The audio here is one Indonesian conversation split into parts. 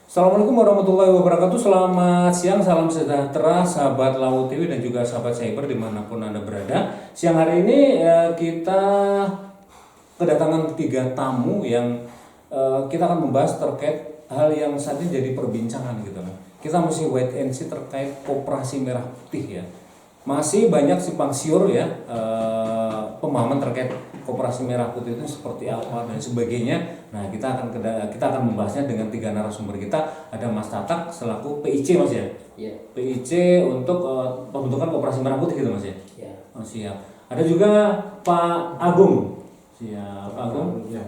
Assalamualaikum warahmatullahi wabarakatuh. Selamat siang, salam sejahtera sahabat Lawu TV dan juga sahabat cyber dimanapun Anda berada. Siang hari ini kita kedatangan 3 tamu yang kita akan membahas terkait hal yang saat ini jadi perbincangan gitu. Kita masih wait and see terkait Koperasi Merah Putih ya. Masih banyak simpang siur ya pemahaman terkait Koperasi Merah Putih itu seperti apa dan sebagainya. Nah, kita akan membahasnya dengan 3 narasumber kita. Ada Mas Tatak selaku PIC Mas ya. Iya. PIC untuk pembentukan Koperasi Merah Putih gitu Mas ya. Iya. Oh, siap. Ada juga Pak Agung. Siap, Pak Agung. Ya,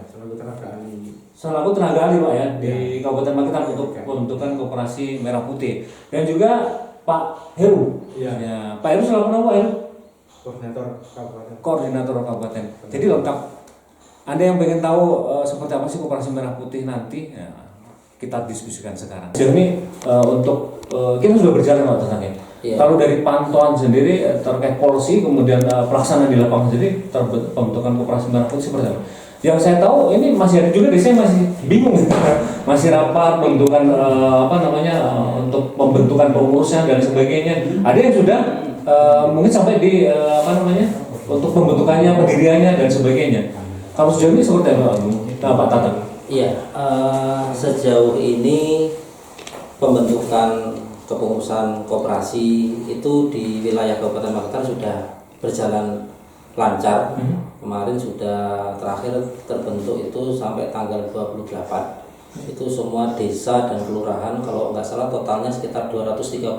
Selaku tenaga ahli Pak ya di Kabupaten Magetan untuk pembentukan Koperasi Merah Putih. Dan juga Pak Heru. Iya. Ya, Pak Heru selaku apa Pak Heru? Koordinator kabupaten. Koordinator kabupaten. Jadi lengkap. Anda yang pengen tahu seperti apa sih Koperasi Merah Putih nanti, ya, kita diskusikan sekarang. Jadi untuk kita sudah berjalan Pak Tatang. Iya. Kalau dari pantauan sendiri terkait polisi kemudian pelaksanaan di lapangan sendiri pembentukan Koperasi Merah Putih seperti apa? Yang saya tahu ini masih ada juga desa yang masih bingung, masih rapat pembentukan untuk pembentukan pengurusnya dan sebagainya. Ada yang sudah mungkin sampai di untuk pembentukannya, pendiriannya dan sebagainya. Kalau sejauh ini seperti apa Pak Tatang? Iya, sejauh ini pembentukan kepengurusan koperasi itu di wilayah Kabupaten Magetan sudah berjalan lancar. Kemarin sudah terakhir terbentuk itu sampai tanggal 28. Itu semua desa dan kelurahan, kalau nggak salah totalnya sekitar 235.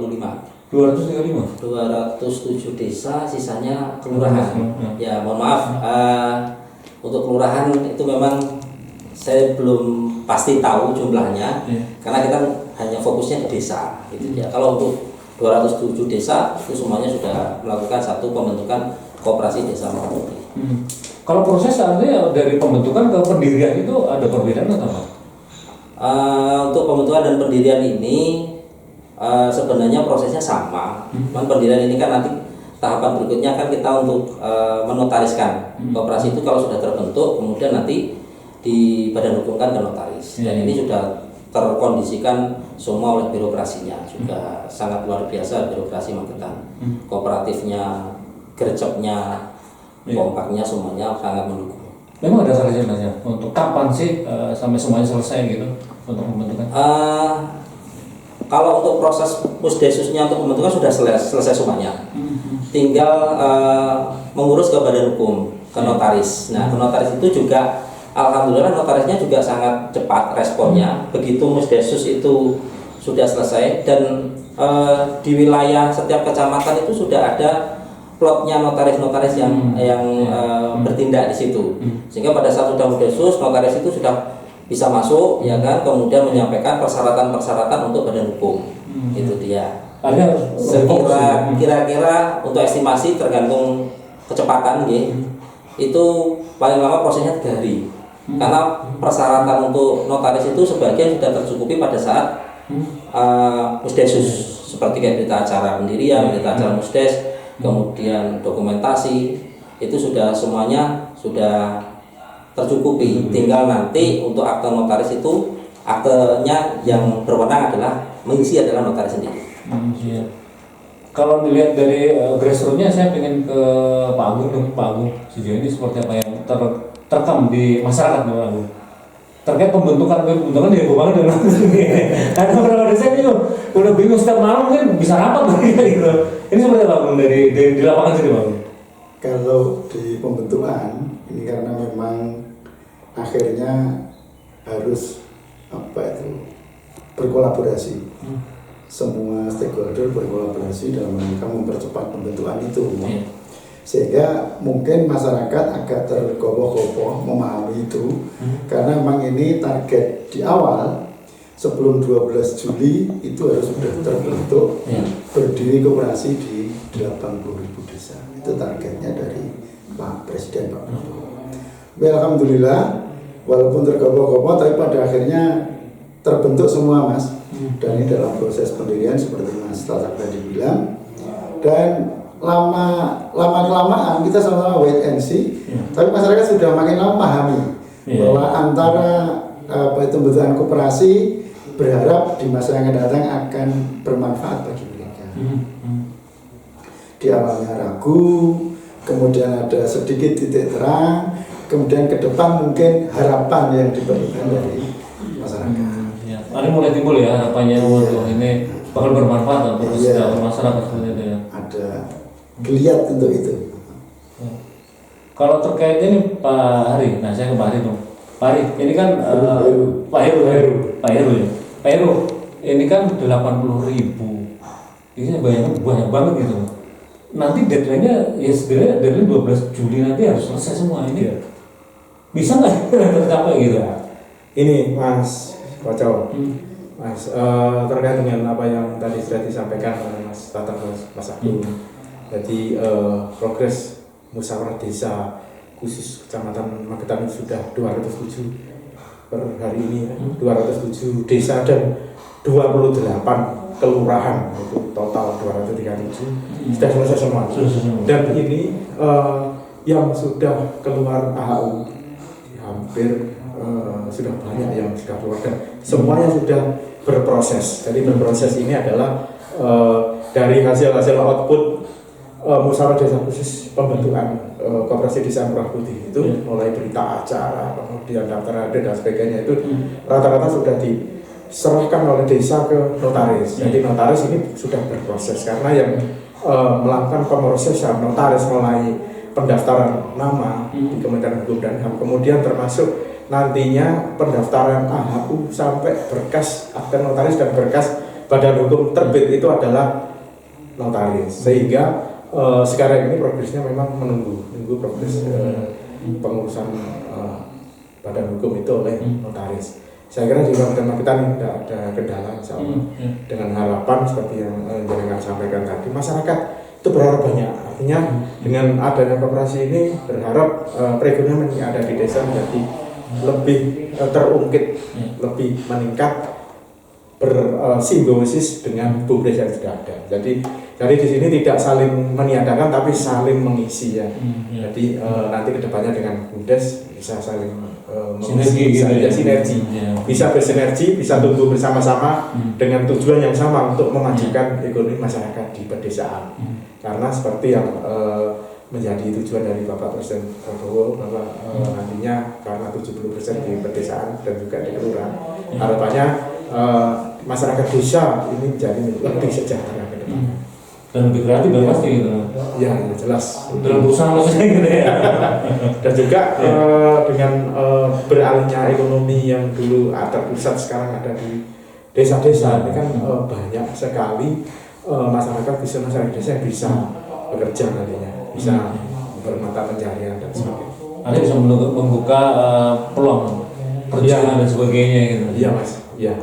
207 desa, sisanya kelurahan. Ya, mohon maaf, untuk kelurahan itu memang saya belum pasti tahu jumlahnya, karena kita hanya fokusnya di desa. Gitu ya. Kalau untuk 207 desa itu semuanya sudah melakukan satu pembentukan koperasi desa Merah Putih. Kalau proses artinya dari pembentukan ke pendirian itu ada perbedaan atau apa? Untuk pembentukan dan pendirian ini sebenarnya prosesnya sama. Cuman pendirian ini kan nanti tahapan berikutnya kan kita untuk menotariskan. Koperasi itu kalau sudah terbentuk kemudian nanti di badan hukum kan ke notaris. Dan ini sudah terkondisikan semua oleh birokrasinya. Juga sangat luar biasa birokrasi Magetan. Kooperatifnya, gercepnya, kompaknya semuanya sangat mendukung. Memang ada salah untuk kapan sih sampai semuanya selesai gitu untuk pembentukan? Kalau untuk proses pusdesusnya untuk pembentukan sudah selesai semuanya. Tinggal mengurus ke badan hukum, ke notaris. Nah, ke notaris itu juga alhamdulillah notarisnya juga sangat cepat responnya. Begitu musdesus itu sudah selesai dan di wilayah setiap kecamatan itu sudah ada plotnya notaris-notaris yang bertindak di situ. Sehingga pada saat sudah musdesus, notaris itu sudah bisa masuk, ya kan, kemudian menyampaikan persyaratan-persyaratan untuk badan hukum. Itu dia. Ada Kira-kira untuk estimasi tergantung kecepatan, ya. Itu paling lama prosesnya 3 hari. Karena persyaratan untuk notaris itu sebagian sudah tercukupi pada saat musdesus, seperti kayak berita acara pendirian, berita acara musdes, kemudian dokumentasi, itu sudah semuanya sudah tercukupi. Tinggal nanti untuk akte notaris itu aktenya yang berwenang adalah mengisi adalah notaris sendiri. Kalau dilihat dari grassroots-nya, saya ingin ke Pak Agung dong. Pak Agung, sejauh ini seperti apa yang terekam di masyarakat Pak Agung terkait pembentukan ya gue banget dengan karena beberapa desa ini udah bingung setiap malam mungkin bisa rapat gitu. Ini seperti apa Agung dari di lapangan sini Pak Agung? Kalau di pembentukan ini karena memang akhirnya harus berkolaborasi. Semua stakeholder berkolaborasi dalam rangka mempercepat pembentukan itu. Sehingga mungkin masyarakat agak tergopoh-gopoh memahami itu, karena memang ini target di awal sebelum 12 Juli itu harus sudah terbentuk berdiri koperasi di 80.000 desa. Itu targetnya dari Pak Presiden Pak Prabowo. Alhamdulillah walaupun tergopoh-gopoh tapi pada akhirnya terbentuk semua Mas. Dan ini dalam proses pendirian seperti Mas Tatak tadi bilang. Dan lama-kelamaan kita sama-sama wait and see, tapi masyarakat sudah makin lama pahami bahwa antara pembentukan koperasi berharap di masa yang akan datang akan bermanfaat bagi mereka. Di awalnya ragu, kemudian ada sedikit titik terang, kemudian ke depan mungkin harapan yang diperlukan dari masyarakat. Ya. Ini mulai timbul ya harapannya, waduh ini bakal bermanfaat untuk kesejahteraan masyarakat seperti itu ya. Ada geliat untuk itu. Ya. Kalau terkait ini Pak Hari, nah saya ke Pak Hari dong. Pak Hari, ini kan Pak Heru ya. Pak Heru, ini kan 80.000. Ini banyak banget gitu. Nanti deadline-nya ya sebenarnya dari 12 Juli nanti harus selesai semua ini. Bisa nggak tercapai gitu? Ini Mas Koco, Mas terkait dengan apa yang tadi sudah disampaikan oleh Mas Tata Mas Abdul. Jadi progres musyawarah desa khusus Kecamatan Magetan sudah 207 per hari ini ya. 207 desa dan 28 kelurahan, itu total 237 sudah selesai semua. Dan ini yang sudah keluar AHU hampir sudah banyak yang sudah keluar dan semuanya sudah berproses. Jadi berproses ini adalah dari hasil-hasil output musyawarah desa khusus pembentukan koperasi desa Merah Putih itu, mulai berita acara, kemudian daftar adat dan sebagainya, itu rata-rata sudah diserahkan oleh desa ke notaris. Jadi notaris ini sudah berproses karena yang melakukan pemrosesan notaris mulai pendaftaran nama di Kementerian Hukum dan HAM, kemudian termasuk nantinya pendaftaran AHU sampai berkas akta notaris dan berkas badan hukum terbit itu adalah notaris. Sehingga sekarang ini progresnya memang menunggu progres pengurusan badan hukum itu oleh notaris. Saya kira di Kabupaten Magetan tidak ada kendala, insya Allah. Dengan harapan seperti yang jenengan sampaikan tadi, masyarakat itu berharap banyak. Artinya dengan adanya koperasi ini berharap perekonomian yang ada di desa menjadi lebih terungkit, lebih meningkat, bersimbiosis dengan BUMDes yang sudah ada. Jadi di sini tidak saling meniadakan tapi saling mengisi ya. Jadi nanti kedepannya dengan BUMDes bisa saling sinergi, sinergi. Bisa bersinergi, bisa tumbuh bersama-sama dengan tujuan yang sama untuk memajukan ekonomi masyarakat di pedesaan. Karena seperti yang menjadi tujuan dari Bapak Presiden Prabowo bahwa nantinya karena 70% di pedesaan dan juga di kelurahan, harapannya masyarakat desa ini menjadi lebih sejahtera ke depan. Dan lebih kreatif dan pasti gitu. Ya, jelas. Dalam usaha maksudnya gitu ya. Dan juga dengan beralihnya ekonomi yang dulu terpusat sekarang ada di desa-desa, ini kan banyak sekali masyarakat desa yang bisa bekerja nantinya, bisa bermata pencarian dan sebagainya. Ada bisa membuka peluang kerja dan sebagainya gitu. Iya Mas. Iya.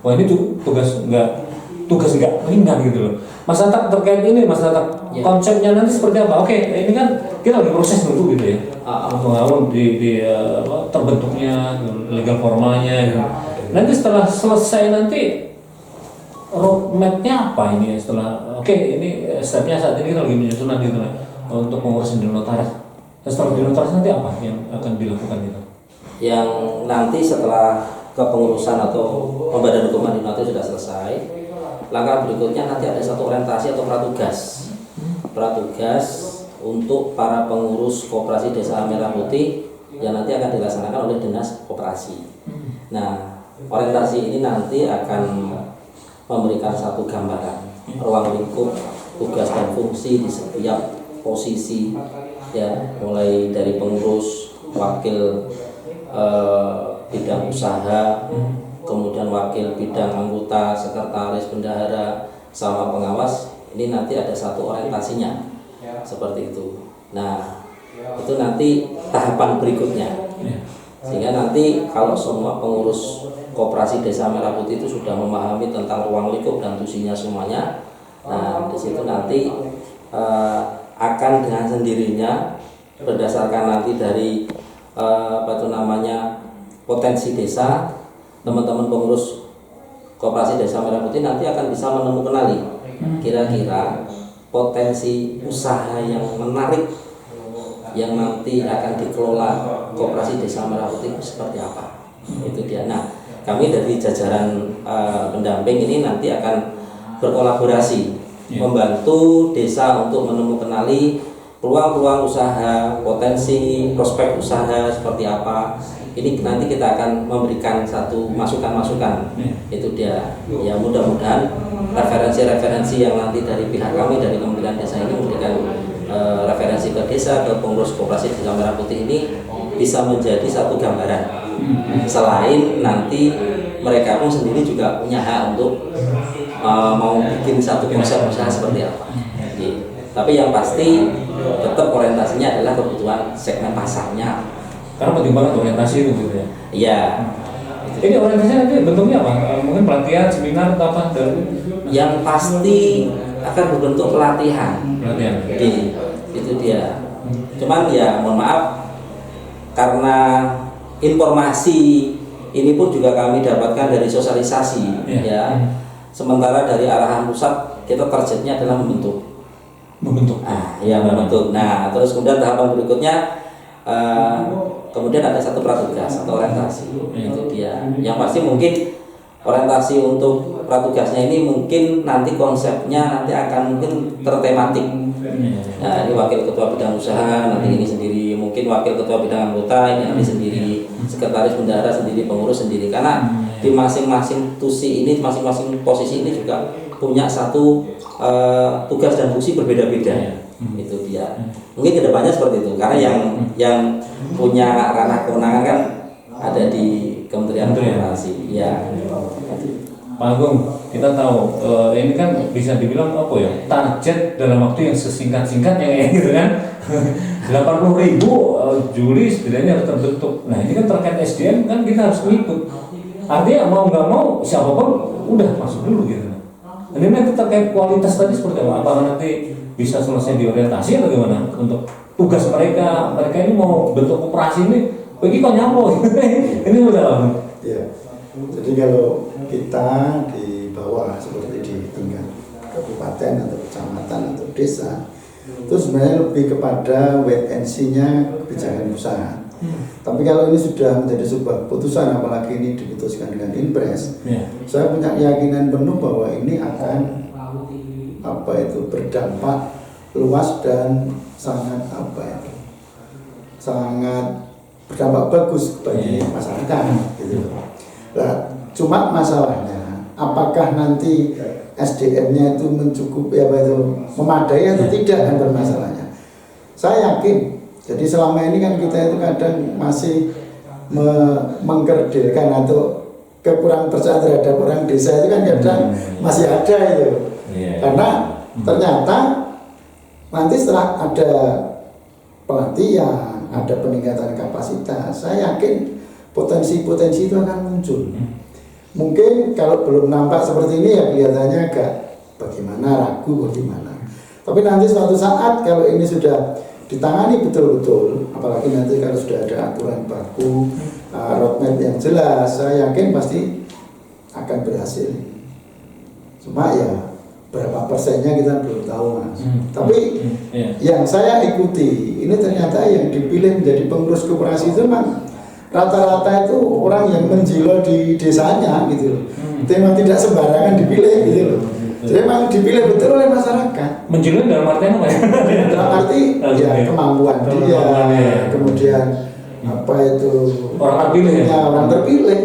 Wah ini tuh tugas nggak ringan gitu loh. Mas Tatak terkait ini, Mas Tatak konsepnya nanti seperti apa? Oke, ini kan kita lagi proses dulu gitu ya. Untuk awal di terbentuknya legal formalnya gitu. Nanti setelah selesai nanti roadmap-nya apa ini setelah ini stepnya saat ini kita lagi menyusun gitu lah untuk pengurusan di notaris. Setelah di notaris nanti apa yang akan dilakukan gitu? Yang nanti setelah kepengurusan atau pembadan hukuman di notaris sudah selesai, langkah berikutnya nanti ada satu orientasi atau pratugas untuk para pengurus koperasi desa Merah Putih yang nanti akan dilaksanakan oleh Dinas Koperasi. Nah, orientasi ini nanti akan memberikan satu gambaran ruang lingkup tugas dan fungsi di setiap posisi ya, mulai dari pengurus, wakil bidang usaha, kemudian wakil bidang anggota, sekretaris, bendahara, sama pengawas. Ini nanti ada satu orientasinya seperti itu. Nah, itu nanti tahapan berikutnya. Sehingga nanti kalau semua pengurus koperasi desa Merah Putih itu sudah memahami tentang ruang lingkup dan fungsinya semuanya, nah di situ nanti akan dengan sendirinya berdasarkan nanti dari potensi desa, teman-teman pengurus koperasi desa Merah Putih nanti akan bisa menemukan kira-kira potensi usaha yang menarik yang nanti akan dikelola koperasi desa Merah Putih seperti apa. Itu dia. Nah, kami dari jajaran pendamping ini nanti akan berkolaborasi membantu desa untuk menemukan peluang-peluang usaha, potensi prospek usaha seperti apa. Ini nanti kita akan memberikan satu masukan-masukan. Itu dia. Ya mudah-mudahan referensi-referensi yang nanti dari pihak kami dari Kementerian Desa ini memberikan referensi ke desa, ke pengurus koperasi Desa Merah Putih ini bisa menjadi satu gambaran. Selain nanti mereka pun sendiri juga punya hak untuk mau bikin satu konsep usaha seperti apa. Tapi yang pasti tetap orientasinya adalah kebutuhan segmen pasarnya. Karena penting banget orientasi itu gitu ya. Iya. Ini orientasinya nanti bentuknya apa? Mungkin pelatihan, seminar atau apa? Yang pasti akan berbentuk pelatihan. Pelatihan. Itu dia. Cuman ya mohon maaf karena informasi ini pun juga kami dapatkan dari sosialisasi ya. Sementara dari arahan pusat kita targetnya adalah membentuk. Membentuk. Nah, terus kemudian tahapan berikutnya kemudian ada satu pratugas atau orientasi. Itu dia. Yang pasti mungkin orientasi untuk pratugasnya ini mungkin nanti konsepnya nanti akan mungkin tertematik. Nah, ini wakil ketua bidang usaha nanti ini sendiri, mungkin wakil ketua bidang anggota ini nanti sendiri, sekretaris bendahara sendiri, pengurus sendiri. Karena di masing-masing tusi ini, masing-masing posisi ini juga punya satu tugas dan fungsi berbeda-beda. Itu dia. Mungkin kedepannya seperti itu. Karena yang punya ranah kewenangan kan ada di Kementerian Koperasi. Ya. Pak Agung, kita tahu ini kan bisa dibilang apa ya, target dalam waktu yang sesingkat-singkatnya ya gitu kan. 80.000 Juli setidaknya harus terbentuk. Nah ini kan terkait SDM kan kita harus ngikut. Artinya mau nggak mau siapapun udah masuk dulu gitu. Ini nanti terkait kualitas tadi seperti apa? Apakah nanti bisa selesai di orientasi atau gimana? Untuk tugas mereka ini mau bentuk koperasi ini, bagi kok nyampo. Ini udah lama. Ya. Jadi kalau kita di bawah seperti di tingkat kabupaten atau kecamatan atau desa, itu sebenarnya lebih kepada wait and see-nya kebijakan usaha. Tapi kalau ini sudah menjadi sebuah keputusan, apalagi ini diputuskan dengan Inpres, saya punya keyakinan penuh bahwa ini akan berdampak luas dan sangat sangat berdampak bagus bagi masyarakat gitu. Nah, cuma masalahnya apakah nanti SDM-nya itu mencukupi memadai atau tidak kan bermasalahnya. Saya yakin. Jadi selama ini kan kita itu kadang masih mengkerdilkan atau kekurang percaya terhadap orang desa itu kan kadang masih ada itu. Karena ternyata nanti setelah ada pelatihan, ada peningkatan kapasitas, saya yakin potensi-potensi itu akan muncul. Mungkin kalau belum nampak seperti ini ya kelihatannya agak ragu bagaimana. Tapi nanti suatu saat kalau ini sudah ditangani betul-betul, apalagi nanti kalau sudah ada aturan baku, roadmap yang jelas, saya yakin pasti akan berhasil. Cuma ya berapa persennya kita belum tahu Mas. Tapi yang saya ikuti, ini ternyata yang dipilih menjadi pengurus koperasi itu memang rata-rata itu orang yang menjilat di desanya gitu loh. Memang tidak sembarangan dipilih gitu loh. Jadi memang dipilih betul oleh masyarakat. Menjilat dalam artian apa ya? Dalam arti ya kemampuan dia, kemudian orang terpilih orang terpilih.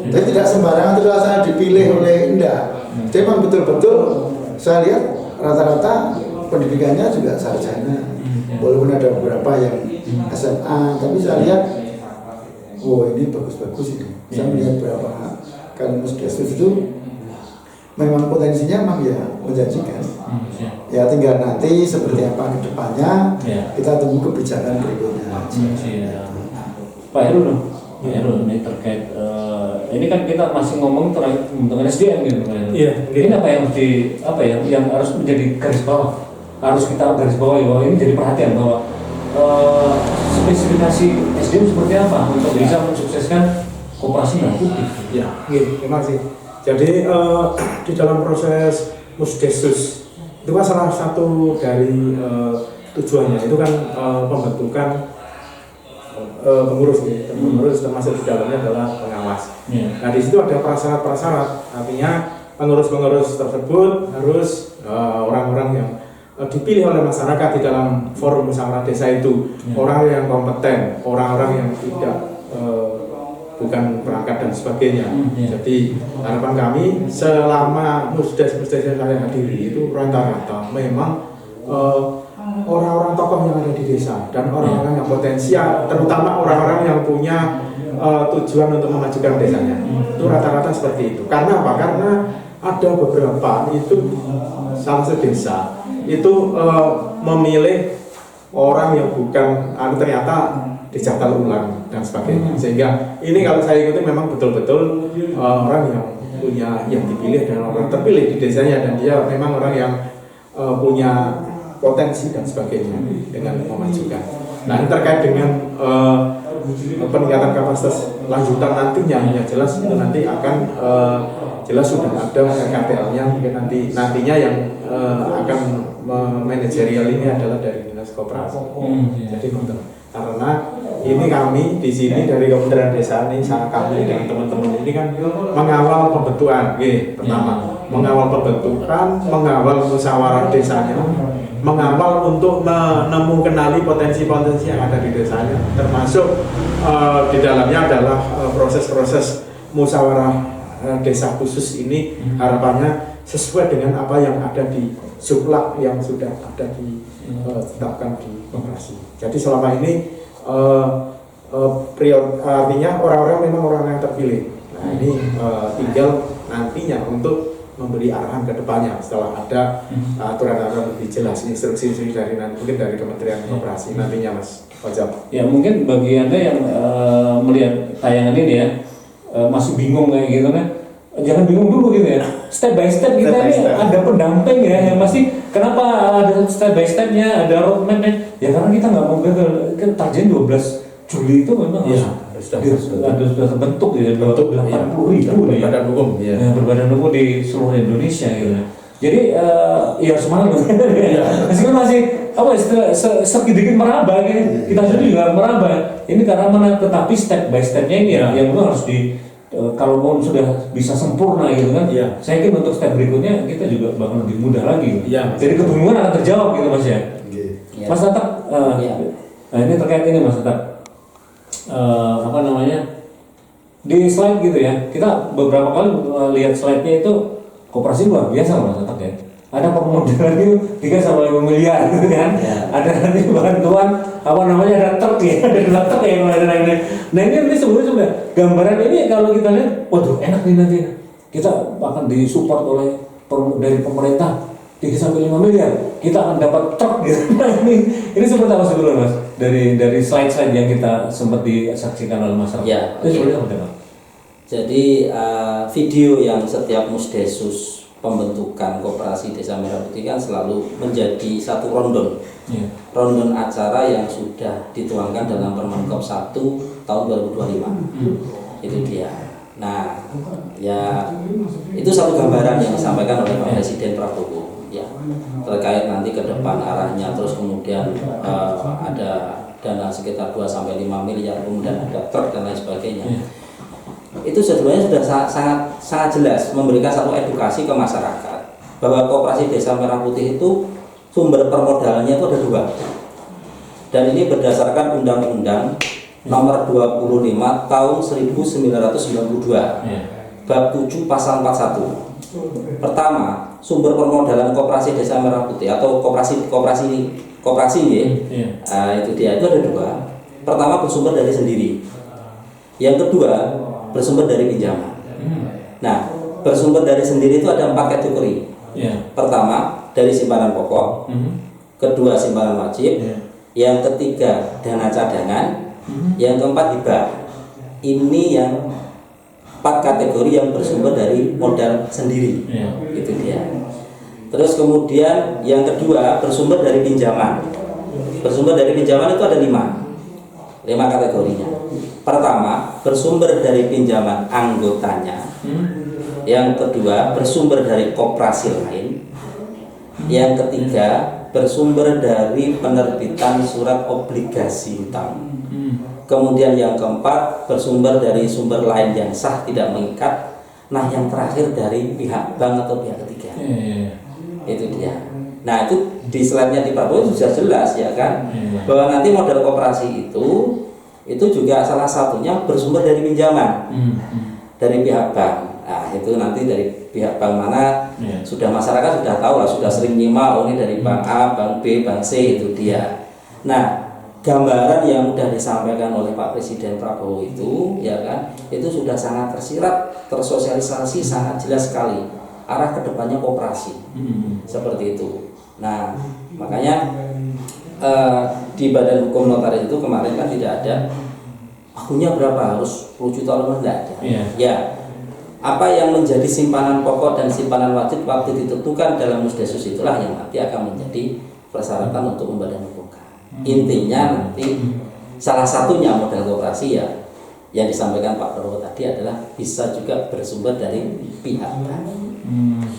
Jadi tidak sembarangan terasa dipilih oleh enggak. Jadi memang betul-betul saya lihat rata-rata pendidikannya juga sarjana. Walaupun ada beberapa yang SMA, tapi saya lihat ini bagus-bagus ini. Saya melihat berapa kali musdesus itu memang potensinya memang ya menjanjikan. Ya tinggal nanti seperti apa ke depannya kita tunggu kebijakan berikutnya. Pak Heru ini terkait ini kan kita masih ngomong terkait pembentukan SDM gitu kan. Ini apa yang harus menjadi garis bawah? Harus kita garis bawahi bahwa ini jadi perhatian bahwa spesifikasi SDM seperti apa untuk bisa mensukseskan koperasi Merah Putih. Terima kasih. Jadi di dalam proses musdesus itu kan salah satu dari tujuannya itu kan pembentukan pengurus nih, pengurus termasuk di dalamnya adalah pengawas. Nah di situ ada prasyarat-prasyarat, artinya pengurus-pengurus tersebut harus orang-orang yang dipilih oleh masyarakat di dalam forum musyawarah desa itu, orang yang kompeten, orang-orang yang tidak bukan perangkat dan sebagainya. Jadi harapan kami selama musdes-musdes yang saya hadiri itu rata-rata memang orang-orang tokoh yang ada di desa dan orang-orang yang potensial, terutama orang-orang yang punya tujuan untuk memajukan desanya. Itu rata-rata seperti itu. Karena apa? Karena ada beberapa itu salah satu desa itu memilih orang yang bukan ternyata dicatat ulang dan sebagainya. Sehingga ini kalau saya ikuti memang betul-betul orang yang punya yang dipilih dan orang terpilih di desanya, dan dia memang orang yang punya potensi dan sebagainya dengan memajukan. Nah, terkait dengan peningkatan kapasitas lanjutan nantinya, ya jelas itu nanti akan jelas sudah ada KPL-nya, mungkin nantinya yang akan manajerial ini adalah dari dinas koperasi. Jadi karena ini kami di sini dari Kementerian Desa ini, kami dengan teman-teman ini kan mengawal pembentukan, pertama mengawal pembentukan, mengawal musyawarah desanya, mengawal untuk kenali potensi-potensi yang ada di desanya, termasuk di dalamnya adalah proses-proses musyawarah desa khusus ini harapannya sesuai dengan apa yang ada di suplak yang sudah ada ditetapkan di koperasi. Jadi selama ini artinya orang-orang memang orang yang terpilih. Nah ini tinggal nantinya untuk memberi arahan ke depannya setelah ada aturan-aturan lebih jelas, instruksi dari mungkin dari Kementerian Koperasi nantinya, Mas Ojab. Ya mungkin bagi Anda yang melihat tayangan ini ya masih bingung kayak gitu kan, jangan bingung dulu gitu ya. Step by step kita ini ada pendamping ya, yang pasti kenapa ada step by stepnya, ada roadmapnya. Ya karena kita nggak mau gagal. Kan target 12 Juli itu memang sudah terbentuk ya, 80.000 berbadan hukum, berbadan hukum di seluruh Indonesia gitu. Jadi ya semangat meskipun masih sedikit meraba gitu. Kita sendiri juga meraba. Ini karena mana, tetapi step by stepnya ini yang memang harus kalau mau sudah bisa sempurna gitu kan. Saya yakin untuk step berikutnya kita juga bakal lebih mudah lagi. Jadi kebingungan akan terjawab gitu Mas ya. Mas Tatak, nah ini terkait ini Mas Tatak. Di slide gitu ya, kita beberapa kali lihat slide-nya itu koperasi luar biasa Mas Tatak ya. Ada permodalan itu 3-5 miliar gitu kan. Ada nanti bantuan ada truk ya, ada truk ya, nah ini sebenarnya sudah gambaran ini kalau kita lihat, waduh enak nih nanti kita akan disupport oleh dari pemerintah 3-5 miliar, kita akan dapat truk gitu. Nah ini seperti apa sebelumnya Mas dari slide-slide yang kita sempat disaksikan oleh masyarakat? Itu sebenarnya seperti apa? Jadi video yang setiap musdesus pembentukan koperasi Desa Merah Putih kan selalu menjadi satu rondon acara yang sudah dituangkan dalam Permenkop 1 tahun 2025. Itu dia. Nah, ya itu satu gambaran yang disampaikan oleh Pak Presiden Prabowo ya, terkait nanti ke depan arahnya, terus kemudian ada dana sekitar 2-5 miliar, kemudian ada truk dan lain sebagainya. Itu sebenarnya sudah sangat jelas memberikan satu edukasi ke masyarakat bahwa koperasi Desa Merah Putih itu sumber permodalannya itu ada 2, dan ini berdasarkan Undang-Undang Nomor 25 Tahun 1992 Bab 7 Pasal 41. Pertama, sumber permodalan koperasi Desa Merah Putih atau koperasi itu dia itu ada 2. Pertama, bersumber dari sendiri. Yang kedua, bersumber dari pinjaman. Nah, bersumber dari sendiri itu ada 4 kategori. Pertama, dari simpanan pokok. Kedua, simpanan wajib. Yang ketiga, dana cadangan. Yang keempat, hibah. Ini yang 4 kategori yang bersumber dari modal sendiri. Itu dia. Terus kemudian yang kedua, bersumber dari pinjaman. Bersumber dari pinjaman itu ada 5 kategorinya. Pertama, bersumber dari pinjaman anggotanya. Yang kedua, bersumber dari koperasi lain. Yang ketiga, bersumber dari penerbitan surat obligasi hutang. Kemudian yang keempat, bersumber dari sumber lain yang sah tidak mengikat. Nah, yang terakhir dari pihak bank atau pihak ketiga. Itu dia. Nah, itu di slide-nya di Pak Boy sudah jelas ya kan, bahwa nanti model koperasi itu juga salah satunya bersumber dari pinjaman dari pihak bank. Nah, itu nanti dari pihak bank mana sudah masyarakat sudah tahu lah, sudah sering nyimak, oh ini dari bank A, bank B, bank C, itu dia. Nah, gambaran yang sudah disampaikan oleh Pak Presiden Prabowo itu ya kan, itu sudah sangat tersirat, tersosialisasi sangat jelas sekali arah kedepannya koperasi seperti itu. Nah, makanya di Badan Hukum Notaris itu kemarin kan tidak ada akunya berapa, harus 10 juta lebih, tidak ada. Ya, apa yang menjadi simpanan pokok dan simpanan wajib waktu ditentukan dalam Musdesus itulah yang nanti akan menjadi persyaratan untuk membadan hukumkan. Intinya nanti salah satunya model koperasi ya yang disampaikan Pak Prabowo tadi adalah bisa juga bersumber dari pihak bank.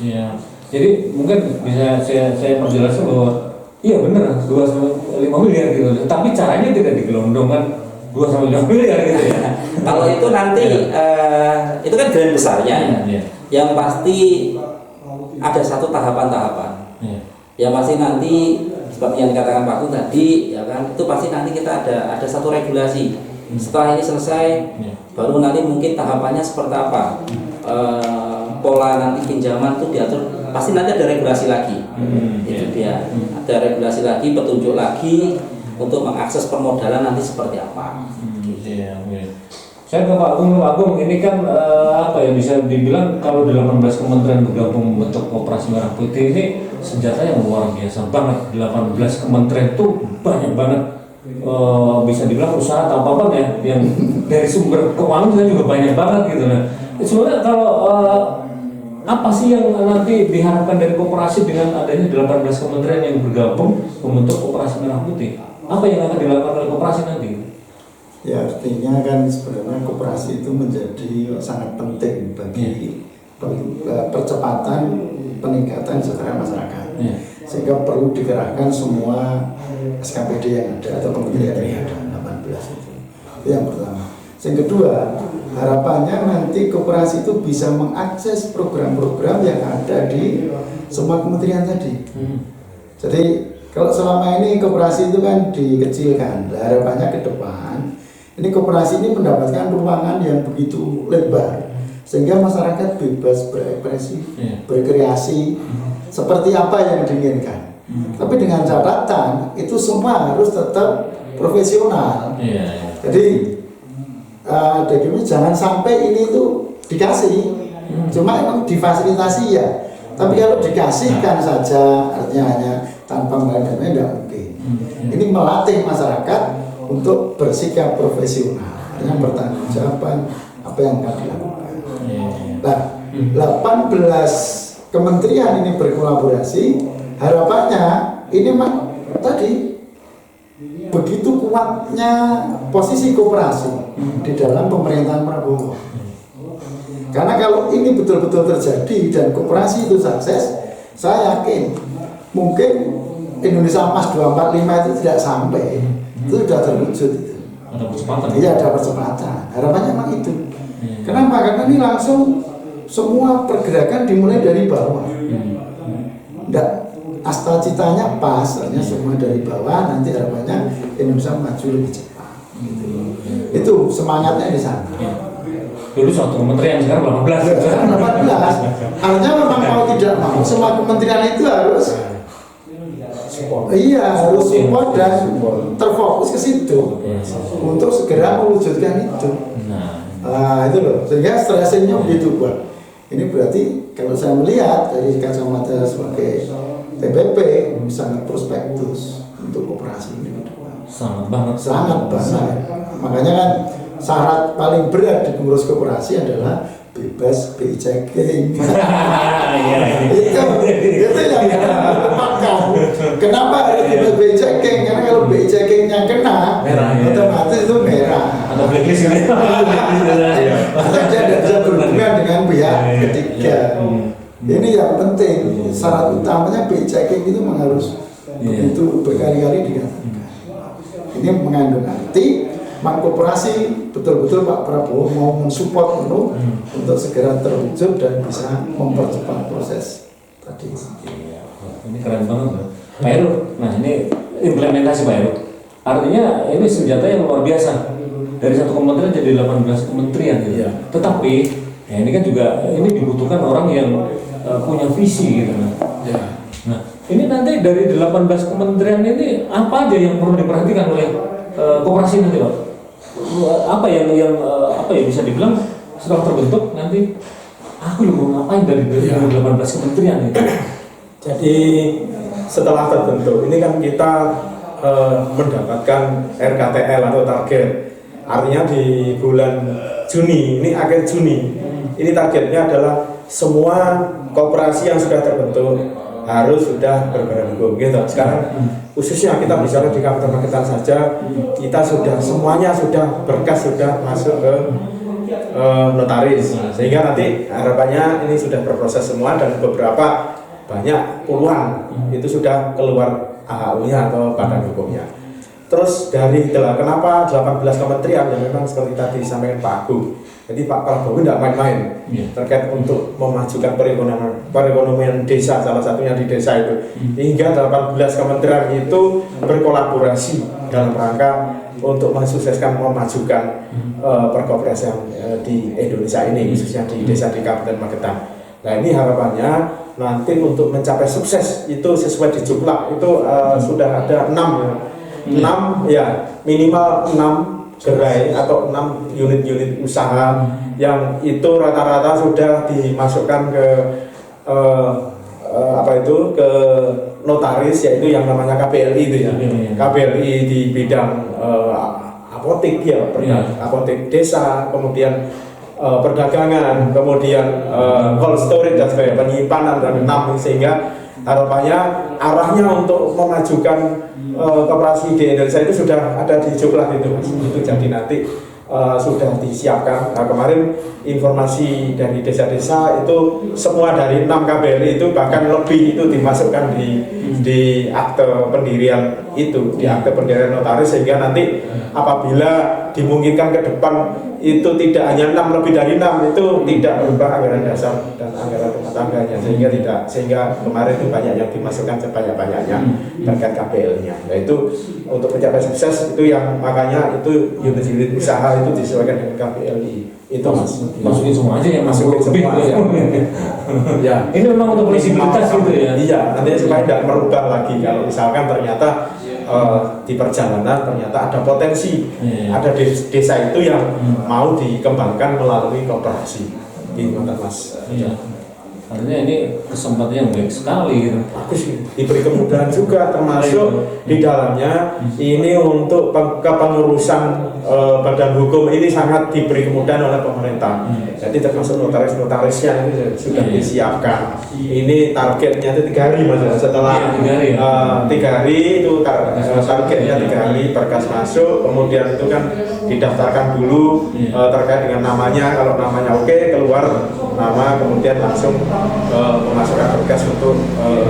Ya. Jadi mungkin bisa saya perjelas bahwa iya benar 2-5 miliar gitu. Tapi caranya tidak digelondongkan 2-5 miliar gitu ya. Kalau itu nanti itu kan grand besarnya ya. Yang pasti ada satu tahapan-tahapan. Yang pasti nanti seperti yang dikatakan Pak Gun tadi ya kan, itu pasti nanti kita ada satu regulasi. Setelah ini selesai baru nanti mungkin tahapannya seperti apa, pola nanti pinjaman itu diatur, pasti nanti ada regulasi lagi. Itu dia, ada regulasi lagi, petunjuk lagi untuk mengakses permodalan nanti seperti apa. Saya ke Pak Agung, ini kan apa ya, bisa dibilang kalau 18 kementerian bergabung membentuk Koperasi Merah Putih ini senjata yang luar biasa banget. 18 kementerian itu banyak banget, bisa dibilang usaha atau apapun ya, yang dari sumber keuangan juga banyak banget gitu. Nah, sebenarnya kalau apa sih yang nanti diharapkan dari koperasi dengan adanya 18 kementerian yang bergabung membentuk Koperasi Merah Putih? Apa yang akan dilakukan oleh koperasi nanti? Ya, artinya kan sebenarnya koperasi itu menjadi sangat penting bagi percepatan peningkatan kesejahteraan masyarakat. Sehingga perlu digerakkan semua SKPD yang ada atau kementerian yang ada 18 itu. Itu yang pertama. Yang kedua, harapannya nanti koperasi itu bisa mengakses program-program yang ada di semua kementerian tadi. Jadi kalau selama ini koperasi itu kan dikecilkan, harapannya ke depan ini koperasi ini mendapatkan ruangan yang begitu lebar sehingga masyarakat bebas berekspresi, berkreasi seperti apa yang diinginkan. Tapi dengan catatan itu semua harus tetap profesional. Jadi jangan sampai ini tuh dikasih, cuma emang difasilitasi ya. Tapi kalau dikasihkan saja artinya hanya tanpa menghargai tidak mungkin. Ini melatih masyarakat untuk bersikap profesional, artinya bertanggung jawab apa yang akan dilakukan. Nah, 18 kementerian ini berkolaborasi, harapannya ini tadi begitu kuatnya posisi koperasi di dalam pemerintahan Prabowo. Karena kalau ini betul-betul terjadi dan koperasi itu sukses, saya yakin mungkin Indonesia Emas 245 itu tidak sampai, itu sudah terwujud itu. Ada percepatan. Iya, ada percepatan. Harapannya memang itu. Kenapa? Karena ini langsung semua pergerakan dimulai dari bawah. Enggak, asta citanya pas, artinya semua dari bawah, nanti harapannya Indonesia maju lebih cepat. Gitu. Itu semangatnya di sana. Dulu satu kementerian, sekarang 18. Sekarang 18. Artinya memang mau tidak mau semua kementerian itu harus support. Iya, harus support dan terfokus ke situ untuk segera mewujudkan itu. Nah, itu loh. Sehingga stresnya begitu kuat. Ini berarti kalau saya melihat dari kacamata sebagai TPP sangat prospektus untuk koperasi ini. Sangat banget. Sangat banget. Makanya kan syarat paling berat di pengurus koperasi adalah bebas BI checking. Itu yang dilupakan. Kenapa harus bebas BI checking? Karena kalau BI checkingnya kena, otomatis itu merah. Atau blacklist ini. Atau dia tidak bisa berhubungan dengan pihak ketiga. Ini yang penting. Syarat utamanya BI checking itu harus begitu berkali-kali dikatakan. Ini mengandung arti koperasi betul-betul Pak Prabowo mau mensupport penuh untuk segera terwujud dan bisa mempercepat proses tadi. Ini keren banget Pak Heru. Nah ini implementasi Pak Heru. Artinya ini senjata yang luar biasa. Dari satu kementerian jadi 18 kementerian gitu. Iya. Tetapi ya ini kan juga ini dibutuhkan orang yang punya visi gitu. Ya. Nah ini nanti dari 18 kementerian ini apa aja yang perlu diperhatikan oleh koperasi nanti Pak? Apa yang apa ya bisa dibilang setelah terbentuk nanti aku yang mau ngapain dari 18 kementerian itu? Jadi setelah terbentuk ini kan kita mendapatkan RKTL atau target. Artinya di bulan Juni, ini akhir Juni, ini targetnya adalah semua koperasi yang sudah terbentuk harus sudah berbadan hukum gitu. Sekarang khususnya kita bicara di Kabupaten Magetan saja, kita sudah semuanya sudah berkas sudah masuk ke notaris, sehingga nanti harapannya ini sudah berproses semua dan beberapa banyak puluhan itu sudah keluar AHU-nya atau badan hukumnya. Terus dari kenapa 18 kementerian yang memang seperti tadi disampaikan Pak Agung. Jadi Pak Prabowo tidak main-main terkait untuk memajukan perekonomian desa, salah satunya di desa itu. Hingga 18 kementerian itu berkolaborasi dalam rangka untuk mensukseskan memajukan perkoperasian di Indonesia ini, khususnya di desa di Kabupaten Magetan. Nah ini harapannya nanti untuk mencapai sukses itu sesuai di Juklak itu sudah ada 6 ya minimal 6 gerai atau 6 unit-unit usaha yang itu rata-rata sudah dimasukkan ke ke notaris, yaitu yang namanya KBLI itu ya. KBLI di bidang apotek ya, apotek desa, kemudian perdagangan, kemudian cold storage dan sebagainya, penyimpanan dan sehingga harapannya arahnya untuk memajukan koperasi di Indonesia itu sudah ada di Juklak itu Mas. Itu jadi nanti sudah disiapkan. Nah, kemarin informasi dari desa-desa itu semua dari 6 KBRI itu bahkan lebih itu dimasukkan di akte pendirian itu, di akte pendirian notaris, sehingga nanti apabila dimungkinkan ke depan itu tidak hanya 6, lebih dari 6 itu tidak berubah anggaran dasar dan anggaran rumah tangganya, sehingga kemarin itu banyak yang dimasukkan sebanyak-banyaknya terkait KPL-nya. Nah itu untuk mencapai sukses itu yang makanya itu unit-unit usaha itu disesuaikan dengan KPLI itu Mas. Masukin semua aja yang masukin semua ya. Ya. Ini memang untuk fleksibilitas gitu ya. Iya, nanti supaya tidak merubah lagi kalau misalkan ternyata di perjalanan ternyata ada potensi, ada desa itu yang mau dikembangkan melalui koperasi. Gitu Mas. Iya. Artinya ini kesempatan yang baik sekali gitu. Bagus, diberi kemudahan juga termasuk di dalamnya ini untuk kepengurusan badan hukum ini sangat diberi kemudahan oleh pemerintah. Jadi termasuk notaris-notarisnya ini sudah disiapkan. Ini targetnya itu 3 hari Mas. Setelah 3 hari itu targetnya 3 hari berkas masuk, kemudian itu kan didaftarkan dulu terkait dengan namanya. Kalau namanya oke, keluar nama, kemudian langsung memasukkan berkas untuk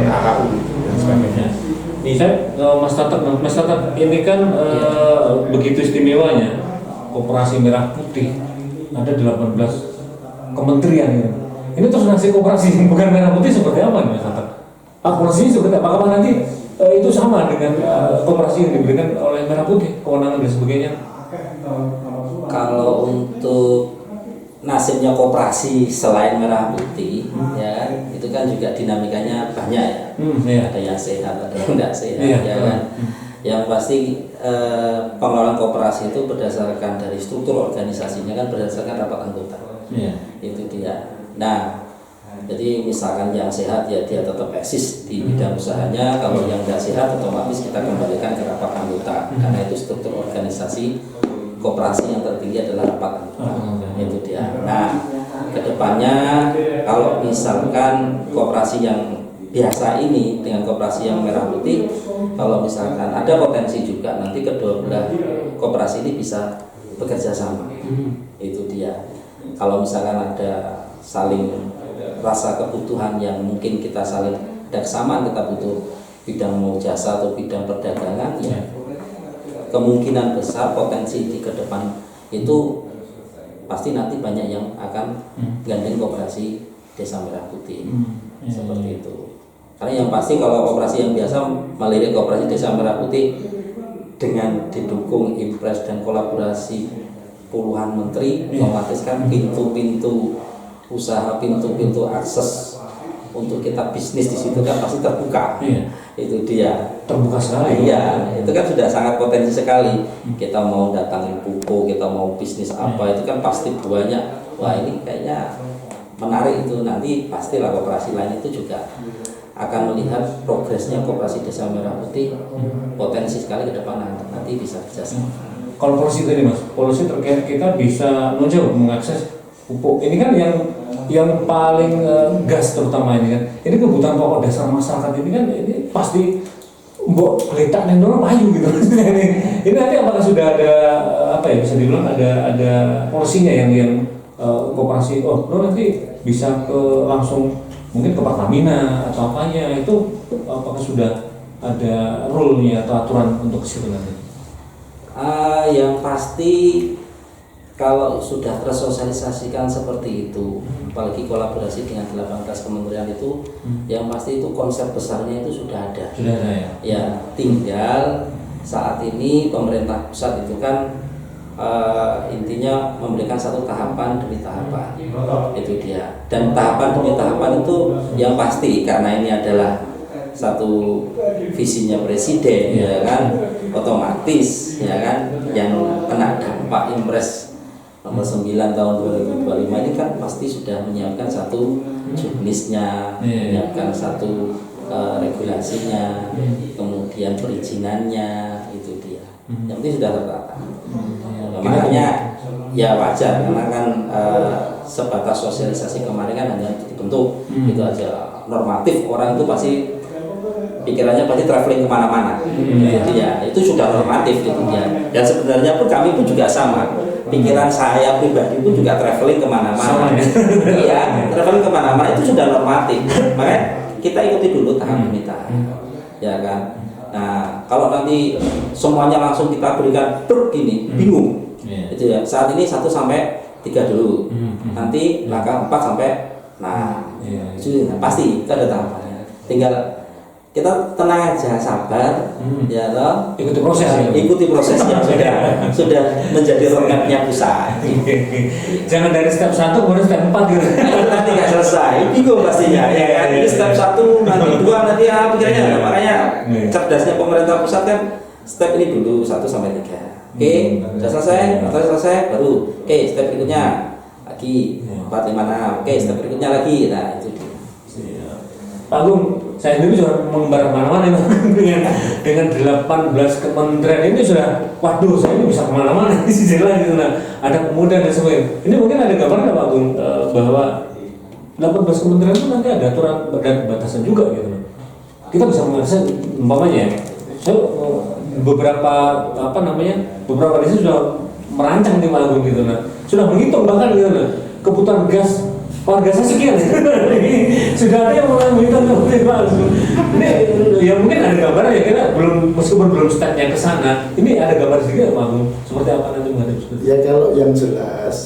AHU dan sebagainya. Mas Tatak, ini kan begitu istimewanya Koperasi Merah Putih ada 18 kementerian ini. Ini terus nasib koperasi yang bukan Merah Putih seperti apa nih Mas Tatak? Koperasinya seperti apa? Apakah nanti itu sama dengan koperasi yang diberikan oleh Merah Putih, kewenangan dan sebagainya? Kalau untuk nasibnya koperasi selain Merah Putih ya itu kan juga dinamikanya banyak ya. Ada yang sehat, ada yang tidak sehat ya kan. Yang pasti pengelolaan koperasi itu berdasarkan dari struktur organisasinya kan berdasarkan rapat anggota. Itu dia. Nah, jadi misalkan yang sehat ya dia tetap eksis di bidang usahanya. Kalau yang tidak sehat otomatis kita kembalikan ke rapat anggota karena itu struktur organisasi koperasi yang tertinggi adalah rapat anggota. Itu dia. Nah, kedepannya kalau misalkan koperasi yang biasa ini dengan koperasi yang Merah Putih, kalau misalkan ada potensi juga nanti kedua belah koperasi ini bisa bekerja sama. Itu dia. Kalau misalkan ada saling rasa kebutuhan yang mungkin kita saling ada kesamaan, kita butuh bidang mau jasa atau bidang perdagangan ya kemungkinan besar potensi di ke depan itu pasti nanti banyak yang akan gandeng koperasi Desa Merah Putih seperti itu. Karena yang pasti kalau koperasi yang biasa melirik koperasi Desa Merah Putih dengan didukung impres dan kolaborasi puluhan menteri, otomatis kan pintu-pintu usaha, pintu-pintu akses untuk kita bisnis di situ kan pasti terbuka. Itu dia. Terbuka sekali. Iya, itu kan sudah sangat potensi sekali. Kita mau datangin pupuk, kita mau bisnis apa, itu kan pasti banyak. Wah, ini kayaknya menarik itu. Nanti pastilah koperasi lain itu juga akan melihat progresnya koperasi Desa Merah Putih, potensi sekali ke depan nanti bisa kerjasama. Kalau polisi tadi Mas, polisi terkait kita bisa mencoba mengakses pupuk. Ini kan yang paling gas terutama ini kan. Ini kebutuhan pokok dasar masyarakat ini kan ini pasti mbok geletak ning dono payu gitu. Ini nanti apakah sudah ada apa ya bisa dibilang ada polisinya yang koperasi nanti bisa ke langsung mungkin ke Pertamina atau apanya itu apakah sudah ada rule-nya atau aturan untuk ke situ nanti? Yang pasti kalau sudah tersosialisasikan seperti itu, apalagi kolaborasi dengan 18 kementerian itu, yang pasti itu konsep besarnya itu sudah ada. Sudah ada ya? Ya, tinggal saat ini pemerintah pusat itu kan intinya memberikan satu tahapan demi tahapan, itu dia. Dan tahapan demi tahapan itu yang pasti karena ini adalah satu visinya presiden, ya kan, otomatis, ya kan, yang kena dampak impres nomor 9 tahun 2025 ini kan pasti sudah menyiapkan satu juknisnya, menyiapkan satu regulasinya, kemudian perizinannya, itu dia. Yang penting sudah tertata. Makanya ya wajar karena kan sebatas sosialisasi kemarin kan hanya dibentuk itu aja, normatif orang itu pasti pikirannya pasti traveling kemana-mana, itu sudah normatif gitu dia. Dan sebenarnya pun kami pun juga sama, pikiran saya pribadi pun juga traveling kemana-mana. Iya, traveling kemana-mana itu sudah normatif. Makanya kita ikuti dulu tahap demi tahap, ya kan. Nah, kalau nanti semuanya langsung kita berikan gini, bingung. Itu ya. Saat ini 1 sampai 3 dulu. Nanti langkah 4 sampai itu pasti itu ada tahapannya. Tinggal kita tenang aja, sabar, ya toh. Ikuti proses. Ikuti prosesnya sudah menjadi roadmap-nya pusat. Jangan dari step 1 kemudian step 4 gitu. Nanti nggak selesai, bingung pastinya. Ya kan? Ini step 1, nanti 2, nanti pikirannya. Makanya cerdasnya pemerintah pusat kan step ini dulu 1 sampai 3. Oke, sudah selesai, baru step berikutnya lagi 4, 5, 6. Oke, step berikutnya lagi. Nah, itu dia. Pak Agung, saya sendiri sudah mengembara kemana-mana dengan 18 kementerian ini sudah, waduh saya ini bisa kemana-mana di sisi lain gitu. Nah, ada kemudahan dan sebagainya. Ini mungkin ada gambaran Pak Agung bahwa 18 kementerian itu nanti ada aturan dan batasan juga gitu. Kita bisa mengakses umpamanya saya beberapa desa sudah merancang di Pak Agung gitu. Nah, sudah menghitung bahkan gitu. Nah, kebutuhan gas warga saya sekian. Sudah ada yang mulai menghitung Pak Agung. Ini ya mungkin ada gambaran ya, kita meskipun belum stepnya ke sana, ini ada gambar sedikit Pak Agung seperti apa nanti menghadapi seperti itu. Ya kalau yang jelas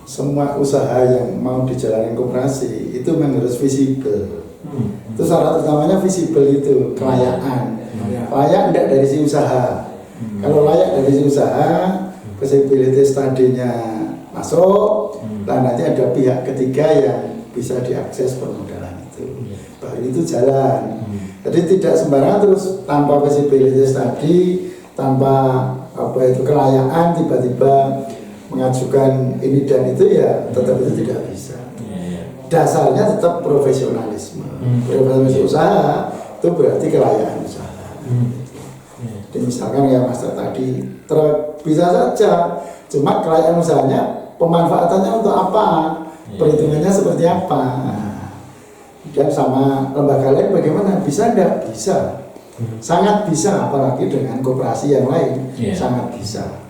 semua usaha yang mau dijalani koperasi itu memang harus visible. Itu syarat utamanya visible itu, kelayakan. Layak tidak dari si usaha. Kalau layak dari si usaha, visibility study-nya masuk, dan nanti ada pihak ketiga yang bisa diakses permodalan itu. Baru itu jalan. Jadi tidak sembarangan terus tanpa visibility study, tanpa kelayakan tiba-tiba mengajukan ini dan itu ya tetap itu tidak bisa. Dasarnya tetap profesionalisme. Profesionalisme usaha itu berarti kelayakan usaha. Jadi misalkan ya Mas tadi bisa saja, cuma kelayakan usahanya pemanfaatannya untuk apa, perhitungannya seperti apa. Dan sama lembaga lain bagaimana, bisa enggak? Bisa, sangat bisa, apalagi dengan koperasi yang lain, sangat bisa.